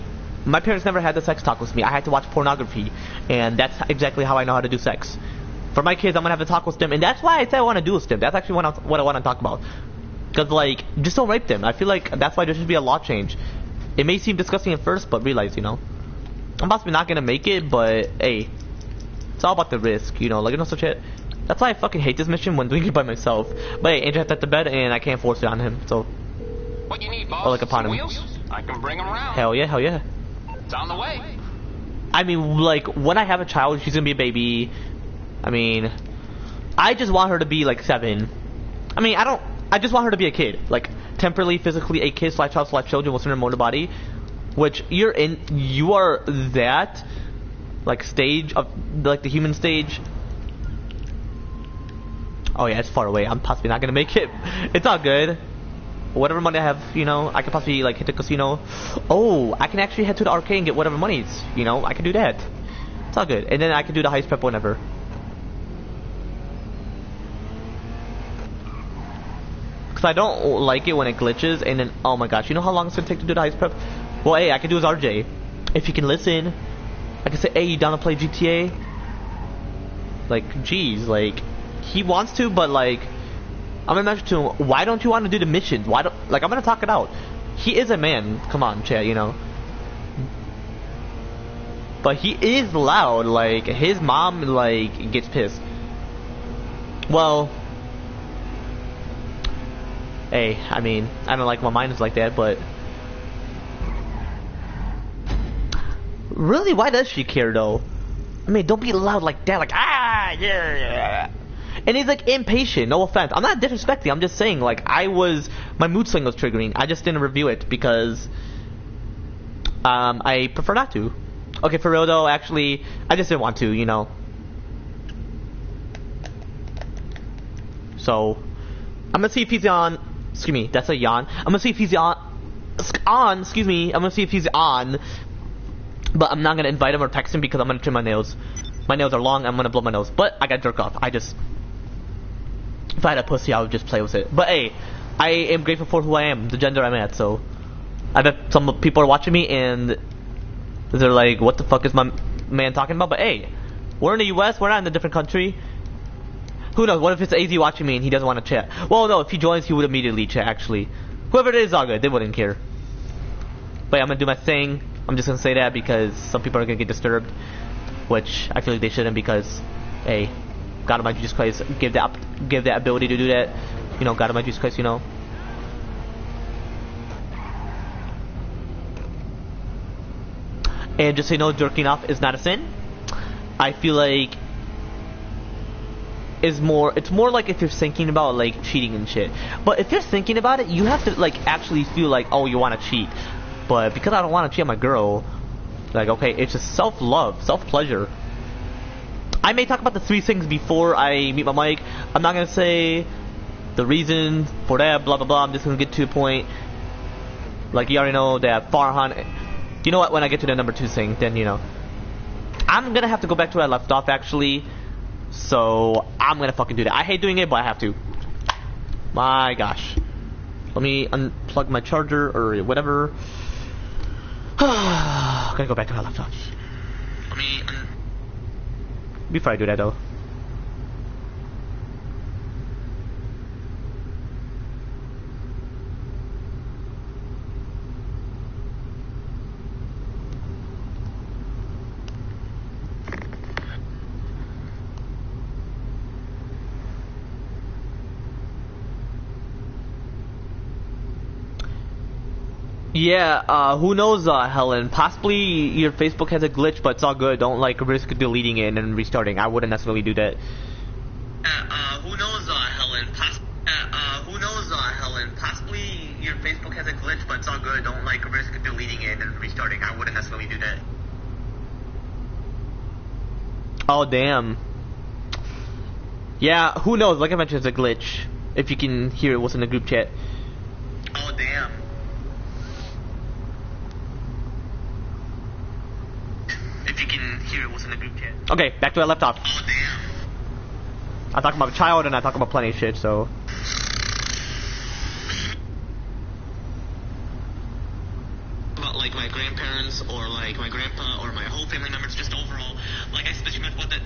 my parents never had the sex talk with me. I had to watch pornography, and that's exactly how I know how to do sex. For my kids, I'm gonna have to talk with them, and that's why I said I want to do with them. That's actually what I want to talk about. Because, like, just don't rape them. I feel like that's why there should be a law change. It may seem disgusting at first, but realize, you know, I'm possibly not gonna make it, but hey, it's all about the risk, you know, like, you know, such shit. That's why I fucking hate this mission when doing it by myself. But hey, Andrew has to the bed, and I can't force it on him, so. What you need, boss? Or like upon Some him. wheels? I can bring them around. Hell yeah, hell yeah. It's on the way. I mean, like, when I have a child, she's gonna be a baby. I mean, I just want her to be like 7. I mean, I just want her to be a kid, like temporarily, physically a kid / child / children with her motor body, which you are that, like, stage of, like, the human stage. Oh yeah, it's far away. I'm possibly not gonna make it. It's all good. Whatever money I have, you know, I could possibly, like, hit the casino. Oh, I can actually head to the arcade and get whatever monies, you know, I can do that. It's all good. And then I can do the heist prep whenever. I don't like it when it glitches, and then, oh my gosh, you know how long it's gonna take to do the heist prep? Well, hey, I can do as RJ. If you can listen, I can say, hey, you down to play GTA? Like, geez, like, he wants to, but like, I'm gonna mention to him, why don't you want to do the missions? Why don't, like, I'm gonna talk it out. He is a man, come on, chat, you know. But he is loud, like, his mom, like, gets pissed. Well, hey, I mean, I don't like my mind is like that, but really, why does she care though? I mean, don't be loud like that, like, ah, yeah. And he's like impatient, no offense. I'm not disrespecting, I'm just saying, like, my mood swing was triggering. I just didn't review it because I prefer not to. Okay, for real though, actually, I just didn't want to, you know. So, I'm gonna see if he's on. Excuse me, that's a yawn. I'm gonna see if he's on. Excuse me. I'm gonna see if he's on. But I'm not gonna invite him or text him because I'm gonna trim my nails. My nails are long. I'm gonna blow my nose. But I got jerk off. If I had a pussy, I would just play with it. But hey, I am grateful for who I am, the gender I'm at. So I bet some people are watching me and they're like, "What the fuck is my man talking about?" But hey, we're in the U.S. We're not in a different country. Who knows? What if it's AZ watching me and he doesn't want to chat? Well, no, if he joins, he would immediately chat, actually. Whoever it is, all good. They wouldn't care. But yeah, I'm going to do my thing. I'm just going to say that because some people are going to get disturbed. Which I feel like they shouldn't because, hey, God Almighty Jesus Christ, give that ability to do that. You know, God Almighty Jesus Christ, you know. And just so you know, jerking off is not a sin. I feel like it's more like if you're thinking about like cheating and shit. But if you're thinking about it, you have to like actually feel like, oh, you want to cheat. But because I don't want to cheat on my girl, like, okay, it's just self-love, self-pleasure. I may talk about the 3 things before I meet my mic. I'm not gonna say the reason for that, blah blah blah. I'm just gonna get to the point. Like, you already know that Farhan. You know what? When I get to the number 2 thing, then you know. I'm gonna have to go back to where I left off actually. So I'm gonna fucking do that. I hate doing it, but I have to. My gosh. Let me unplug my charger or whatever. I'm gonna go back to where I left off. Before I do that though. Yeah, who knows, Helen? Possibly your Facebook has a glitch, but it's all good. Don't, like, risk deleting it and then restarting. I wouldn't necessarily do that. Who knows, Helen? Who knows, Helen? Possibly your Facebook has a glitch, but it's all good. Don't, like, risk deleting it and then restarting. I wouldn't necessarily do that. Oh, damn. Yeah, who knows? Like I mentioned, it's a glitch. If you can hear what's in the group chat. Oh, damn. If you can hear what's in the group chat. Okay, back to where I left off. Oh, damn. I talk about a child and I talk about plenty of shit, so. About, like, my grandparents or, like, my grandpa or my whole family members, just overall. Like, I especially meant about that.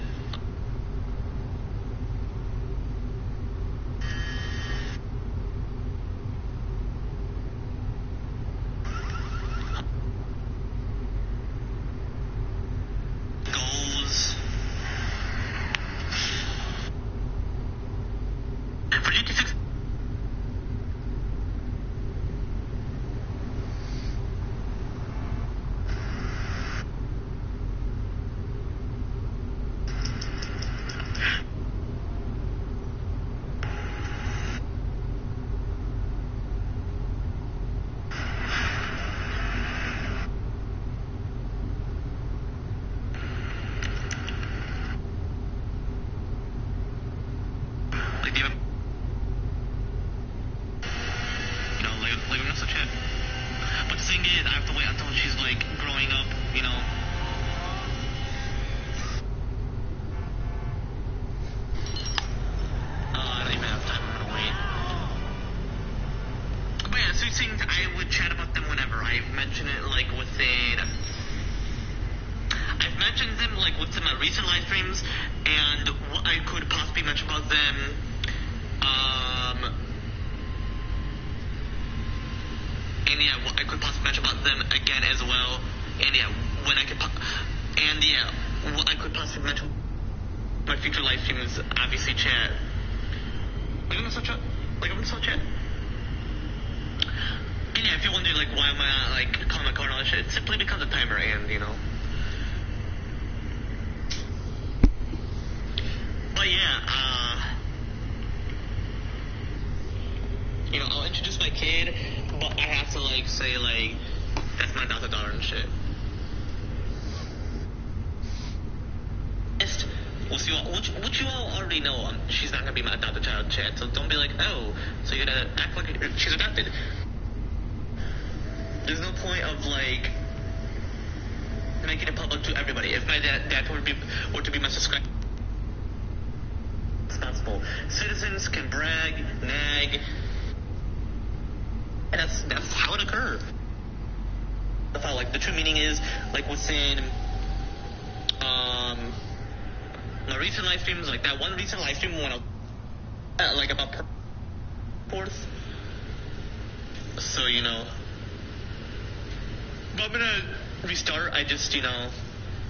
You know,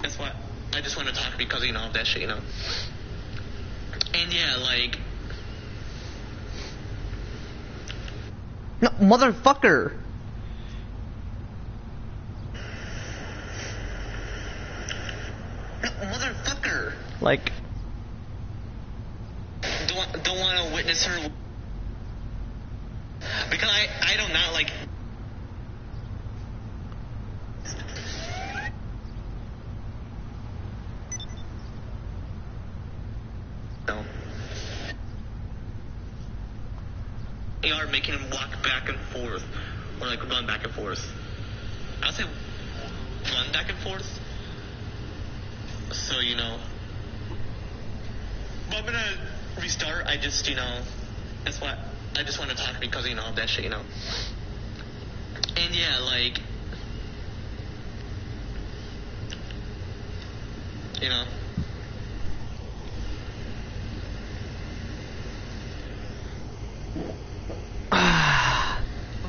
that's why I just want to talk because, you know, of that shit, you know. And yeah, like. No, motherfucker! Like, don't want to witness her, because I do not like. No. They are making him walk back and forth, or like run back and forth. I'll say run back and forth. So, you know. But I'm gonna restart. I just, you know, that's what I just want to talk because, you know, of that shit, you know. And yeah, like, you know.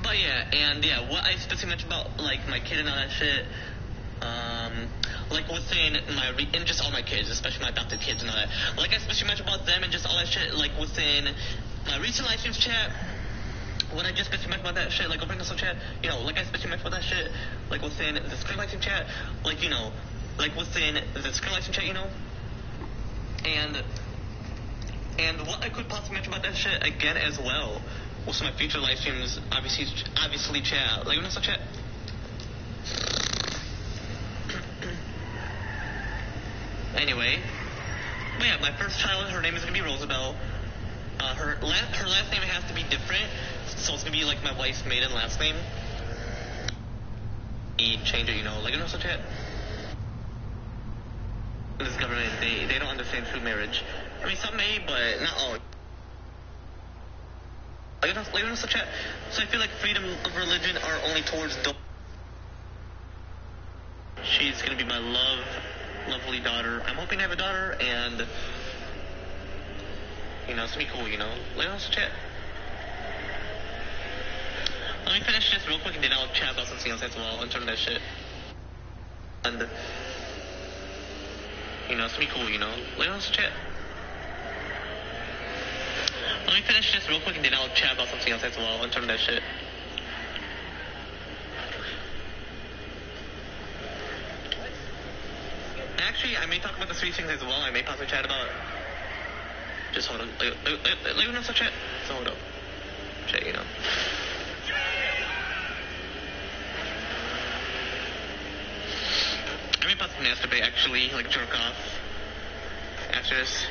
But yeah, and yeah, what I especially mentioned about, like, my kid and all that shit, like I was saying, and just all my kids, especially my adopted kids and all that, like I especially mentioned about them and just all that shit, like was saying, my recent live streams chat, when I just especially mentioned about that shit, like over in the chat, you know, like I especially mentioned about that shit, like was saying, the screen live stream chat, like, you know, like was saying, the screen live stream chat, you know, and what I could possibly mention about that shit again as well, was my future live streams, obviously chat, like, you know, so chat. Anyway, but yeah, my first child, her name is gonna be Roosevelt. Her last name has to be different, so it's gonna be like my wife's maiden last name. Change it, you know, like, you know, such a. This government, they don't understand true marriage. I mean, some may, but not all. Like, you know, such a. So I feel like freedom of religion are only towards. She's gonna be my lovely daughter. I'm hoping to have a daughter, and you know, it's gonna be cool, you know. Let's chat. Let me finish this real quick, and then I'll chat about something else as well in terms of that shit. And you know, it's gonna be cool, you know. Let's chat. Let me finish this real quick, and then I'll chat about something else as well in terms of that shit. Actually, I may talk about the three things as well. I may possibly chat about. Just hold on. Let me know so chat. So hold up. Chat, you know. I may possibly masturbate, actually, like jerk off after this.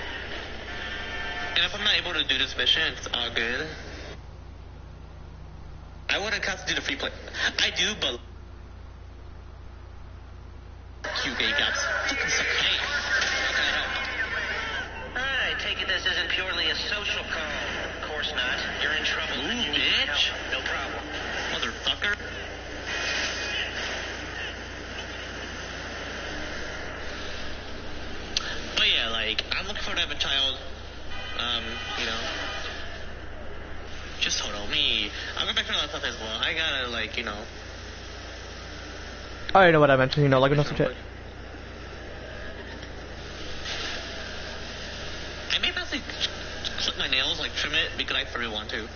And if I'm not able to do this mission, it's all good. I wouldn't constantly do the free play. I do, but. Cute gay gaps. Fucking suck. Hey. I take it this isn't purely a social call. Of course not. You're in trouble. Ooh, and you need bitch. help. No problem. Motherfucker. But yeah, like, I'm looking forward to have a child. You know. Just hold on me. I'll go back to that stuff as well. I gotta, like, you know. I already know what I mentioned, you know, like, another chat. I may possibly clip my nails, like trim it, because I really want to.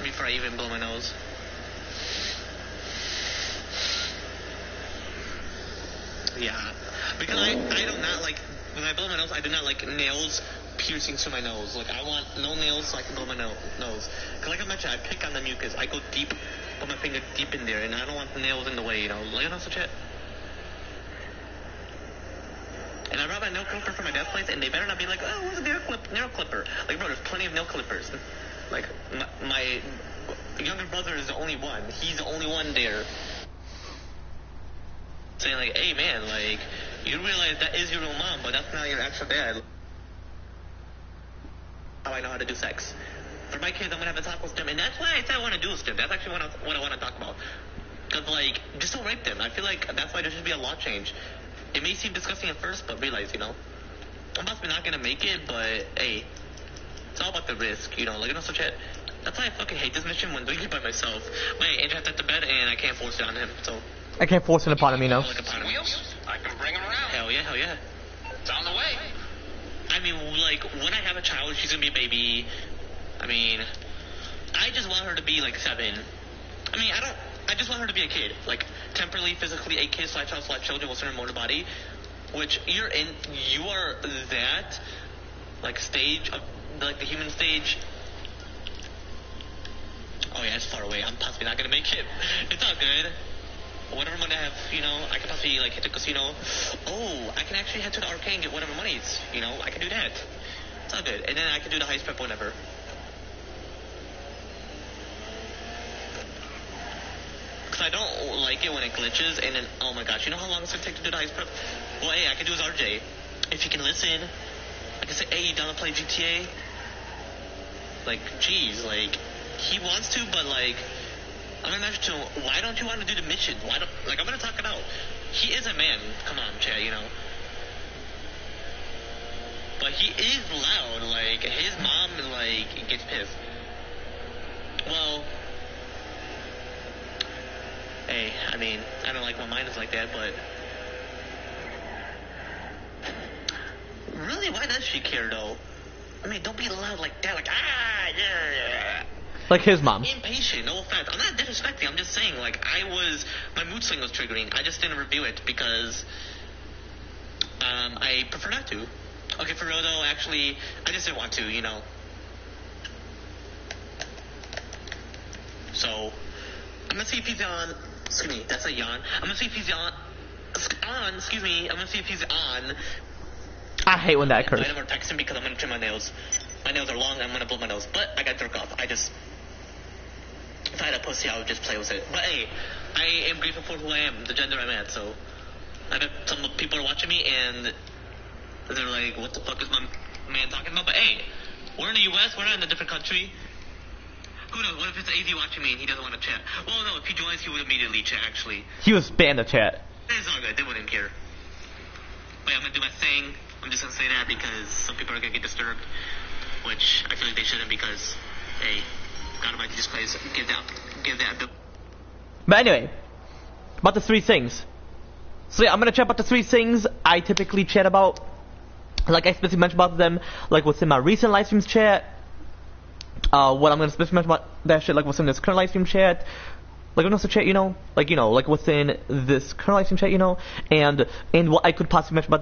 Before I even blow my nose. Yeah. Because I do not like, when I blow my nose, I do not like nails piercing to my nose. Like, I want no nails so I can blow my nose. Because like I mentioned, I pick on the mucus. I go deep, put my finger deep in there, and I don't want the nails in the way, you know. Like, that's such it. And I brought my nail clipper from my dad's place, and they better not be like, oh, where's the nail clipper? Like, bro, there's plenty of nail clippers. Like, my younger brother is the only one. He's the only one there. Saying, like, hey, man, like, you realize that is your real mom, but that's not your actual dad. How I know how to do sex. For my kids, I'm going to have a talk with them, and that's why I said I want to do with them. That's actually what I want to talk about. Because, like, just don't rape them. I feel like that's why there should be a law change. It may seem disgusting at first, but realize, you know, I'm possibly not going to make it, but, hey, it's all about the risk, you know, like, you know, so chat. That's why I fucking hate this mission when doing it by myself. But hey, Andrew has to bed, and I can't force it on him, so. I can't force it upon him, you know. Like upon him. Wheels? I can bring them around. Hell yeah. It's on the way. I mean, like, when I have a child, she's gonna be a baby. I mean, I just want her to be, like, 7. I mean, I just want her to be a kid. Like, temporarily, physically, a kid / child / children will serve her motor body. which you are that, like, stage of, like, the human stage. Oh yeah, it's far away. I'm possibly not gonna make it. It's all good. Whatever money I have, you know, I can possibly, like, hit the casino. Oh, I can actually head to the arcade and get whatever money it's, you know, I can do that. It's all good. And then I can do the heist prep whenever. Because I don't like it when it glitches, and then, oh my gosh, you know how long it's gonna take to do the heist prep? Well, hey, I can do as RJ. If you can listen, I can say, hey, you down to play GTA? Like, geez, like, he wants to, but, like, I'm gonna message to him, why don't you want to do the mission? Why don't, like, I'm gonna talk it out. He is a man. Come on, chat, you know. But he is loud, like, his mom, like, gets pissed. Well, hey, I mean, I don't like when mine is like that, but really, why does she care, though? I mean, don't be loud like that, like, yeah. Like his mom. Impatient, no offense. I'm not disrespecting, I'm just saying, like, my mood swing was triggering. I just didn't review it because, I prefer not to. Okay, for real though, actually, I just didn't want to, you know. So, I'm gonna see if he's on, excuse me, that's a yawn. I'm gonna see if he's on, excuse me, I'm gonna see if he's on. I hate when that occurs. I never text him because I'm gonna trim my nails. My nails are long, I'm gonna blow my nose, but I got jerk off. If I had a pussy, I would just play with it. But hey, I am grateful for who I am, the gender I'm at, so. I bet some people are watching me and they're like, what the fuck is my man talking about? But hey, we're in the US, we're not in a different country. Who knows, what if it's AZ watching me and he doesn't want to chat? Well, no, if he joins, he would immediately chat, actually. He was banned the chat. It's all good, they wouldn't care. But yeah, I'm gonna do my thing. I'm just gonna say that because some people are gonna get disturbed. Which I feel like they shouldn't because, hey, God Almighty just plays, give that. But anyway, about the three things. So yeah, I'm gonna chat about the three things I typically chat about. Like I specifically mentioned about them, like within my recent live streams chat. What I'm gonna specifically mention about that shit, like within this current live stream chat. Like within the chat, you know, like within this current live stream chat, you know, and what I could possibly mention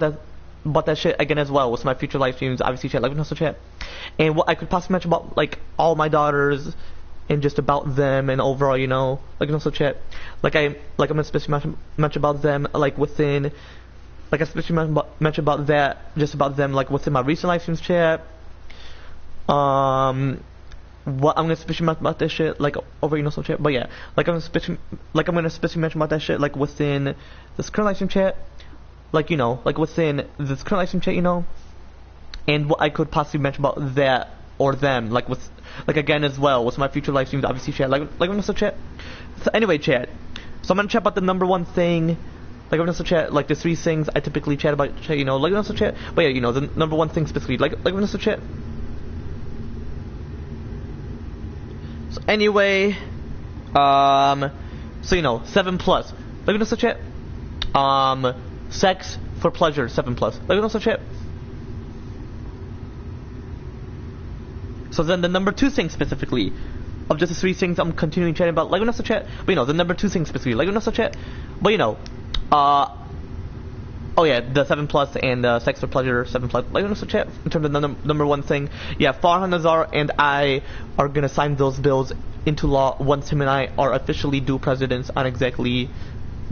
about that shit again as well with my future live streams, obviously chat, like within the chat, and what I could possibly mention about like all my daughters and just about them and overall, you know, like also chat, like I'm gonna specifically mention about them like within, like I specifically mention about that, just about them like within my recent live streams chat. What I'm gonna specifically mention about this shit like over, you know, so chat, but yeah, like I'm gonna specifically mention about that shit like within this current live stream chat, like, you know, like within this current live stream chat, you know, and what I could possibly mention about that or them, like with, like again as well with my future live streams, obviously chat, like also chat. So anyway, chat. So I'm gonna chat about the number one thing, like also chat, like the three things I typically chat about, chat, you know, like also chat. But yeah, you know, the number one thing specifically, like also chat. So anyway, so you know, 7+. Like also chat. Sex for pleasure, 7+. Like also chat. So then the number two thing specifically, of just the three things I'm continuing chatting about, like also chat. But you know, the number two thing specifically, like also chat. But you know, oh yeah, the 7+ and sex for pleasure, 7+. Like also chat. In terms of the number one thing, yeah, Farhan Nazar and I are gonna sign those bills into law once him and I are officially due presidents on exactly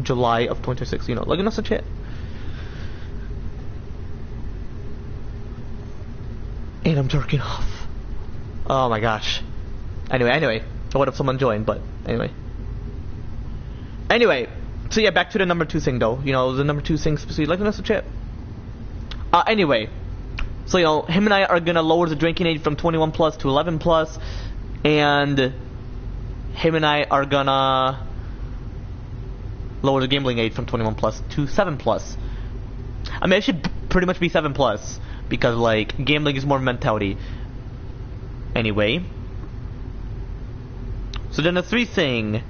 July of 2026. You know, like also chat. And I'm jerking off. Oh my gosh. Anyway. What if someone joined? But anyway. So yeah, back to the number two thing though. You know, the number two thing specifically, like that's the chat. Anyway. So you know, him and I are gonna lower the drinking age from 21+ to 11+, and him and I are gonna lower the gambling age from 21+ to 7+. I mean, it should pretty much be 7+, because like gambling is more mentality. Anyway, so then the three thing,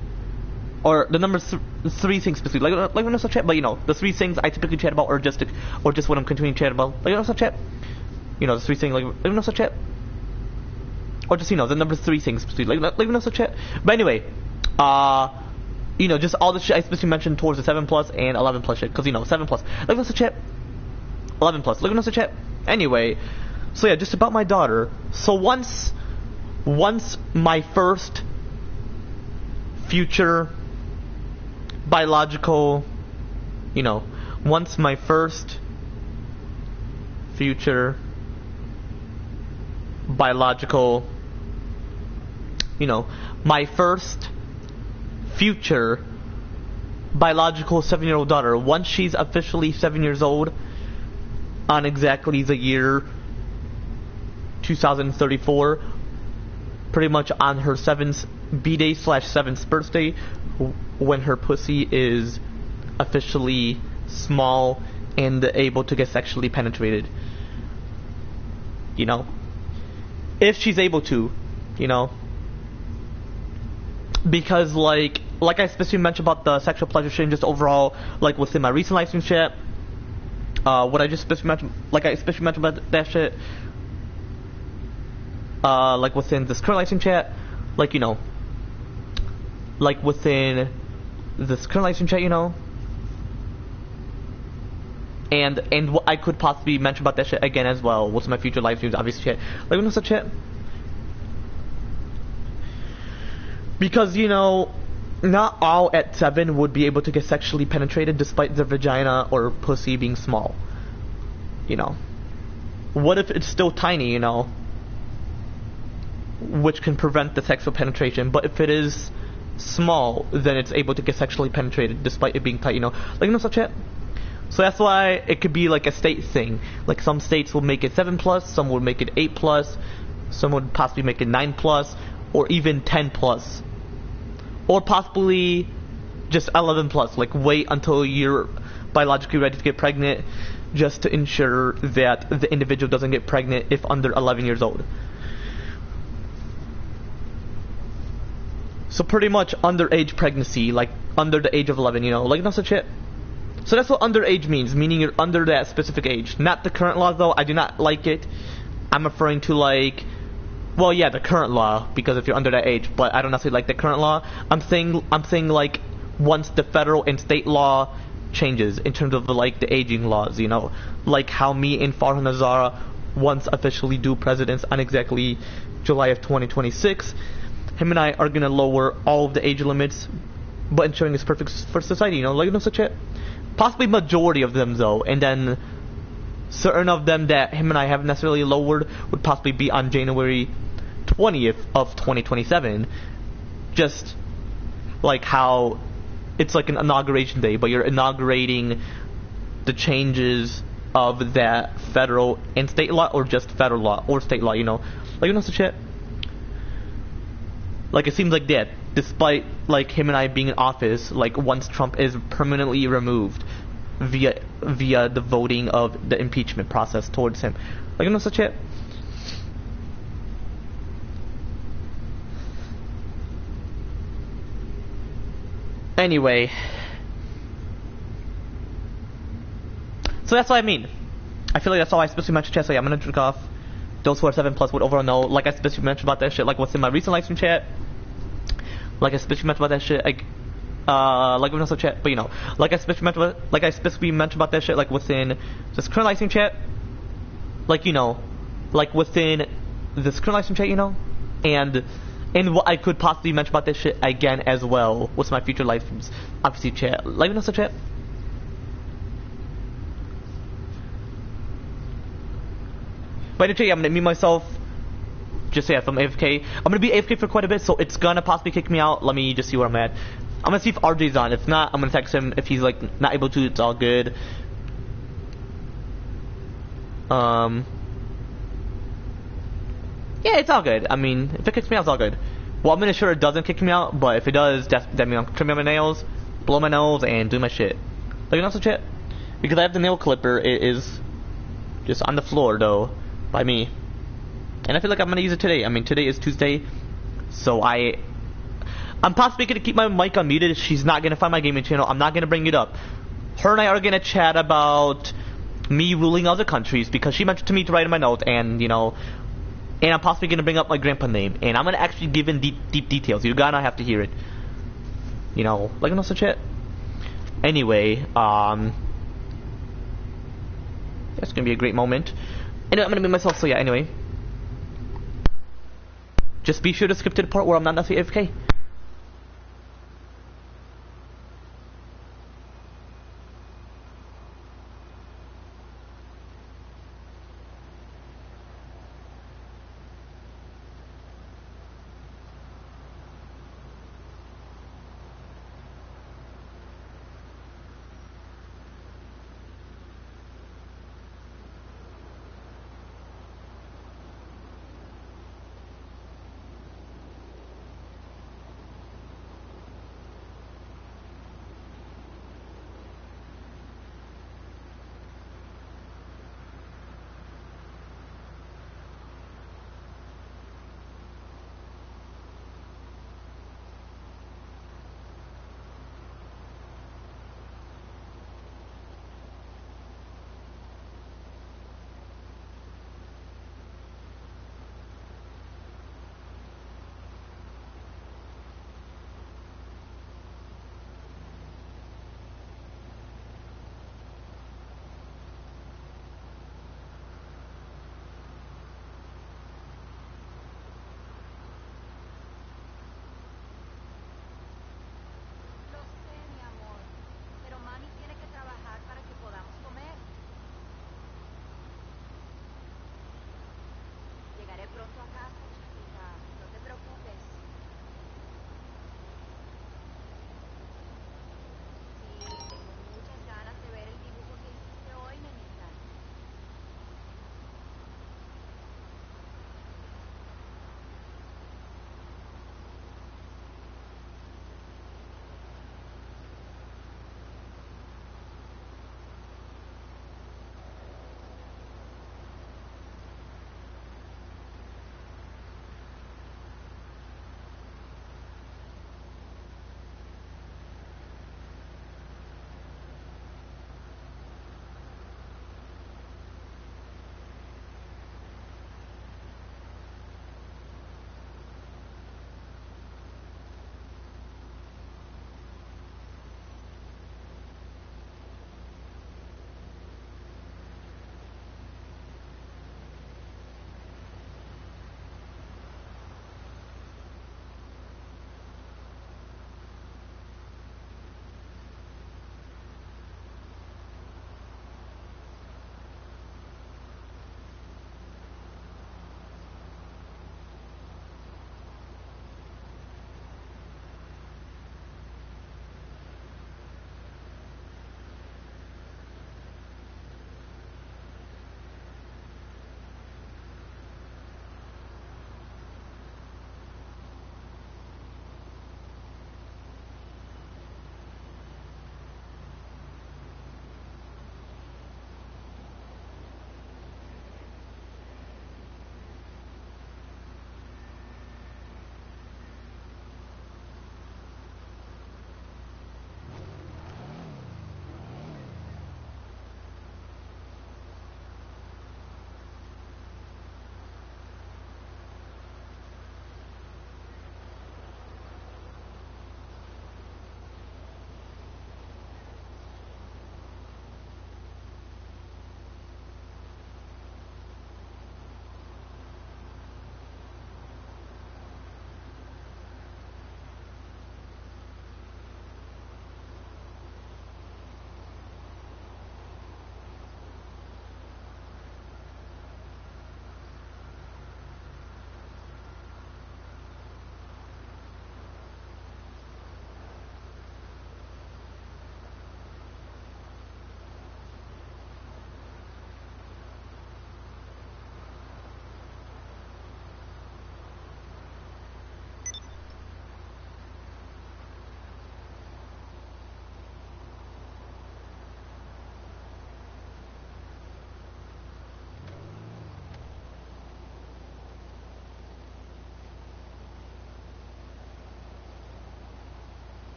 or the number three things specifically, like when I chat, but you know, the three things I typically chat about, or just what I'm continuing to chat about, like when I chat, you know, the three things, like when I chat, or just, you know, the number three things specifically, like when I chat. But anyway, you know, just all the shit I specifically mentioned towards the 7+ and 11+ shit, because you know, 7+, like when I chat. 11 plus. Look at the chat. Anyway, so yeah, just about my daughter. So once my first future biological, once my first future biological, my first future biological 7-year-old daughter, once she's officially 7 years old, on exactly the year 2034, pretty much on her 7th B-Day / 7th birthday, when her pussy is officially small and able to get sexually penetrated. If she's able to, because like I especially mentioned about the sexual pleasure shit, and just overall, like within my recent live stream chat, what I just especially mentioned, like I especially mentioned about that shit, like within this current live stream chat, like like within this current live stream chat, and what I could possibly mention about that shit again as well. What's my future live streams, obviously chat, like such shit. Because, not all at 7 would be able to get sexually penetrated despite their vagina or pussy being small. What if it's still tiny, which can prevent the sexual penetration, but if it is small, then it's able to get sexually penetrated despite it being tight, like such shit. So that's why it could be like a state thing. Like some states will make it 7 plus, some would make it 8 plus, some would possibly make it 9 plus, or even 10 plus. Or possibly just 11 plus, like wait until you're biologically ready to get pregnant, just to ensure that the individual doesn't get pregnant if under 11 years old. So pretty much underage pregnancy, like under the age of 11, like no such shit. So that's what underage means, meaning you're under that specific age. Not the current law though, I do not like it. I'm referring to like, well, yeah, the current law, because if you're under that age, but I don't necessarily like the current law. I'm saying like once the federal and state law changes in terms of like the aging laws, like how me and Farhan Nazara once officially do presidents on exactly July of 2026. Him and I are gonna lower all of the age limits, but ensuring it's perfect for society, like no such shit. Possibly majority of them though, and then certain of them that him and I haven't necessarily lowered would possibly be on January 20th of 2027. Just like how it's like an inauguration day, but you're inaugurating the changes of that federal and state law, or just federal law or state law, like such shit. Like it seems like that, despite like him and I being in office, like once Trump is permanently removed via the voting of the impeachment process towards him, like such shit. Anyway, so that's what I mean. I feel like that's all I especially mentioned chat. So yeah, I'm gonna drink off. Those who are 7 plus would overall know, like I especially mentioned about that shit, like what's in my recent live stream chat. Like I especially mentioned about that shit, like we also chat, but like I especially mentioned about that shit, like within this current live stream chat, like like within this current live stream chat, and what I could possibly mention about this shit again as well. What's my future live streams? Obviously chat, like also chat. But anyway, I'm gonna mute myself. Just say if I'm AFK. I'm gonna be AFK for quite a bit, so it's gonna possibly kick me out. Let me just see where I'm at. I'm gonna see if RJ's on. If not, I'm gonna text him. If he's like not able to, it's all good. Yeah, it's all good. I mean, if it kicks me out, it's all good. Well, I'm gonna sure it doesn't kick me out, but if it does, that means I'm trimming my nails, blow my nose, and do my shit. Like some shit. Because I have the nail clipper. It is just on the floor though, by me. And I feel like I'm gonna use it today. I mean, today is Tuesday, so I'm possibly gonna keep my mic unmuted. She's not gonna find my gaming channel. I'm not gonna bring it up. Her and I are gonna chat about me ruling other countries, because she mentioned to me to write in my notes, and and I'm possibly gonna bring up my grandpa name, and I'm gonna actually give in deep details. You're gonna have to hear it. Like no such shit. Anyway, That's gonna be a great moment. Anyway, I'm gonna mute myself, so yeah, anyway. Just be sure to skip to the part where I'm not necessarily AFK.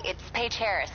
it's Paige Harris.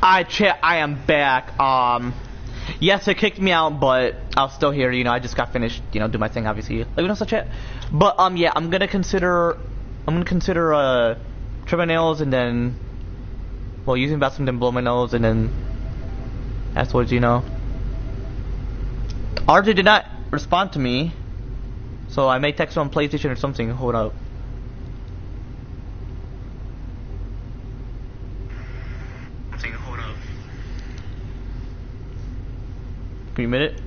Chat, I am back. Yes, it kicked me out, but I was still here. You know, I just got finished. You know, do my thing, obviously. Like, you know, so chat. But yeah, I'm gonna consider trim my nails and then, well, using Vaseline, then blow my nose, and then afterwards, you know. RJ did not respond to me, so I may text him on PlayStation or something. Hold up. Give me a minute.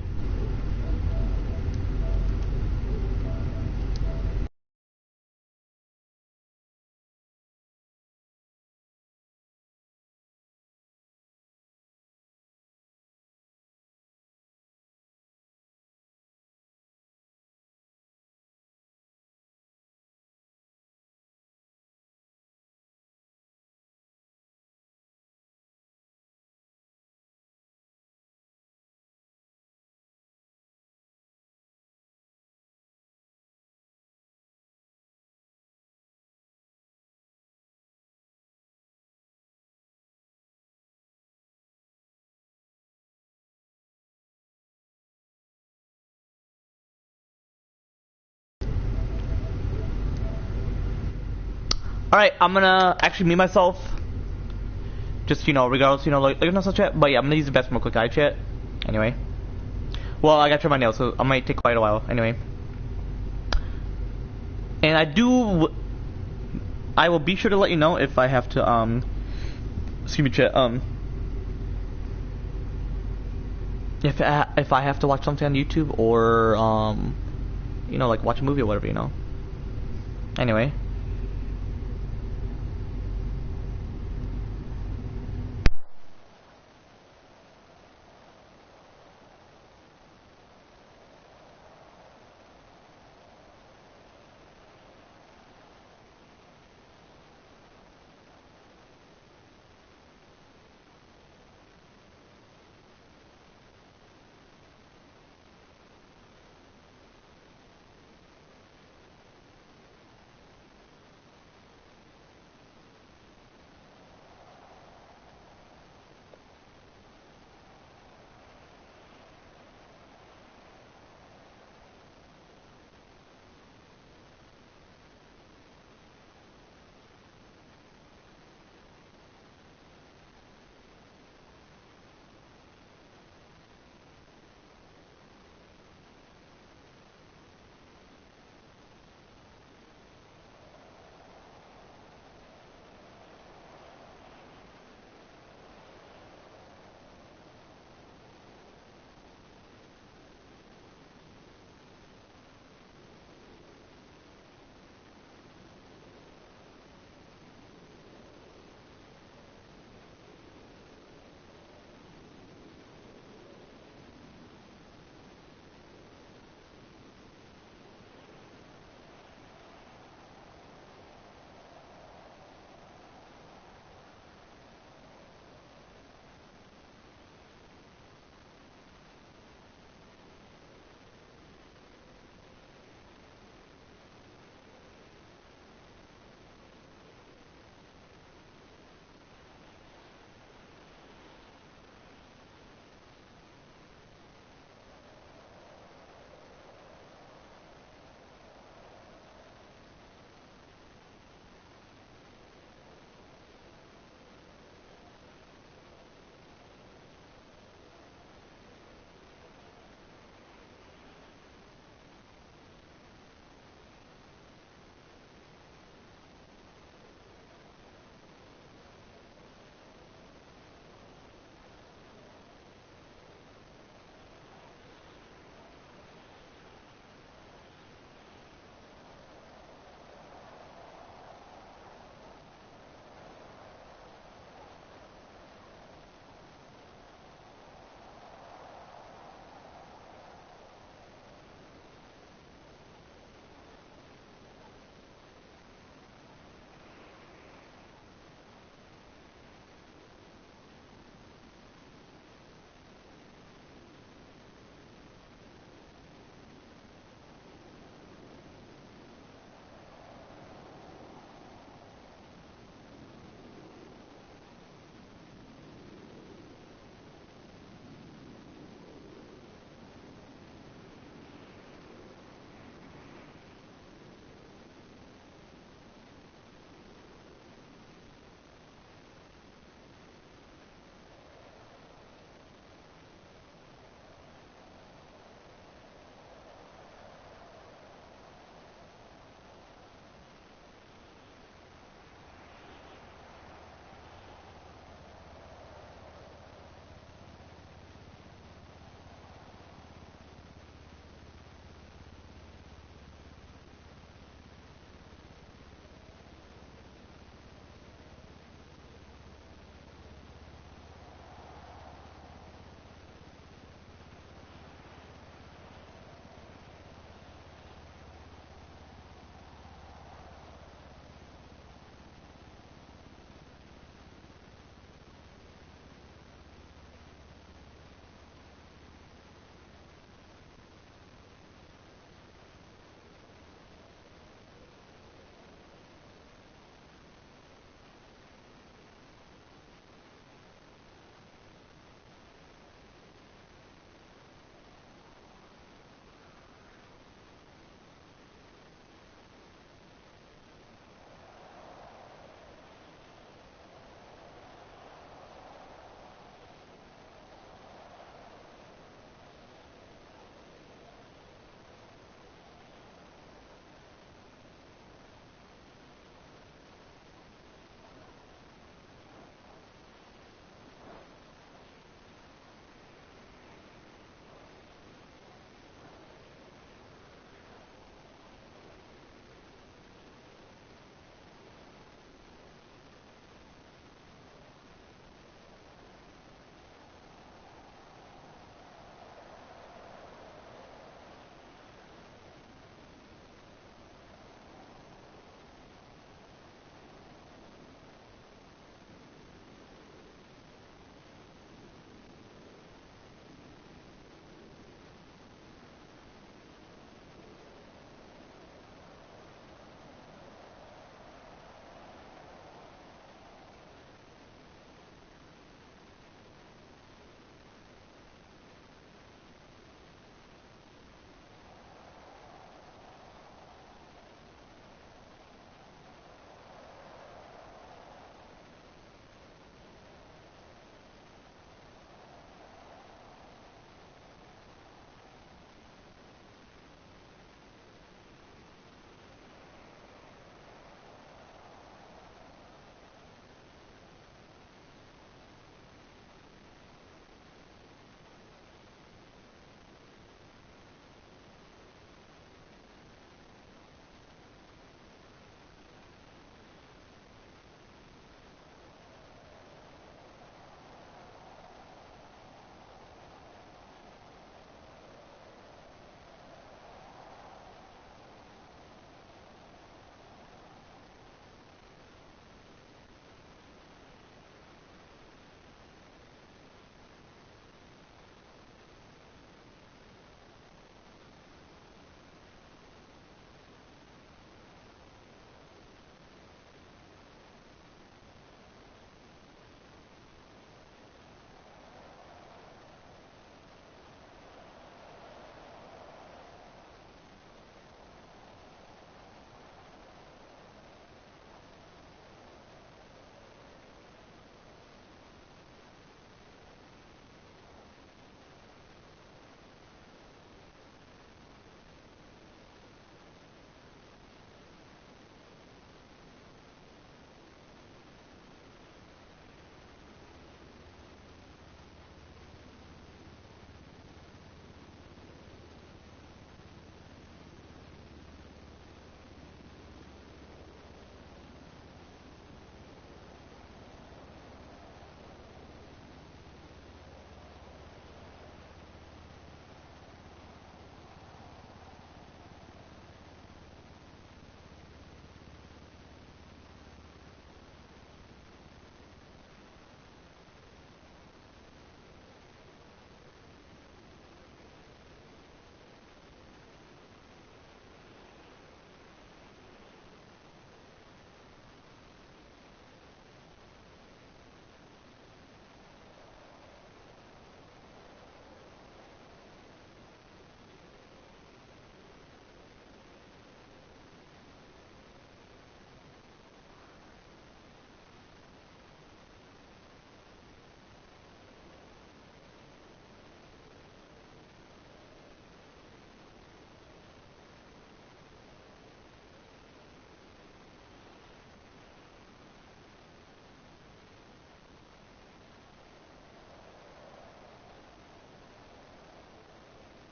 Alright, I'm gonna actually mute myself. Just, you know, regardless, you know, like no such chat. But yeah, I'm gonna use the best more quick eye chat. Anyway. Well, I gotta trim my nails, so I might take quite a while. Anyway. And I will be sure to let you know if I have to, excuse me, chat, if I have to watch something on YouTube or, you know, like watch a movie or whatever, you know. Anyway.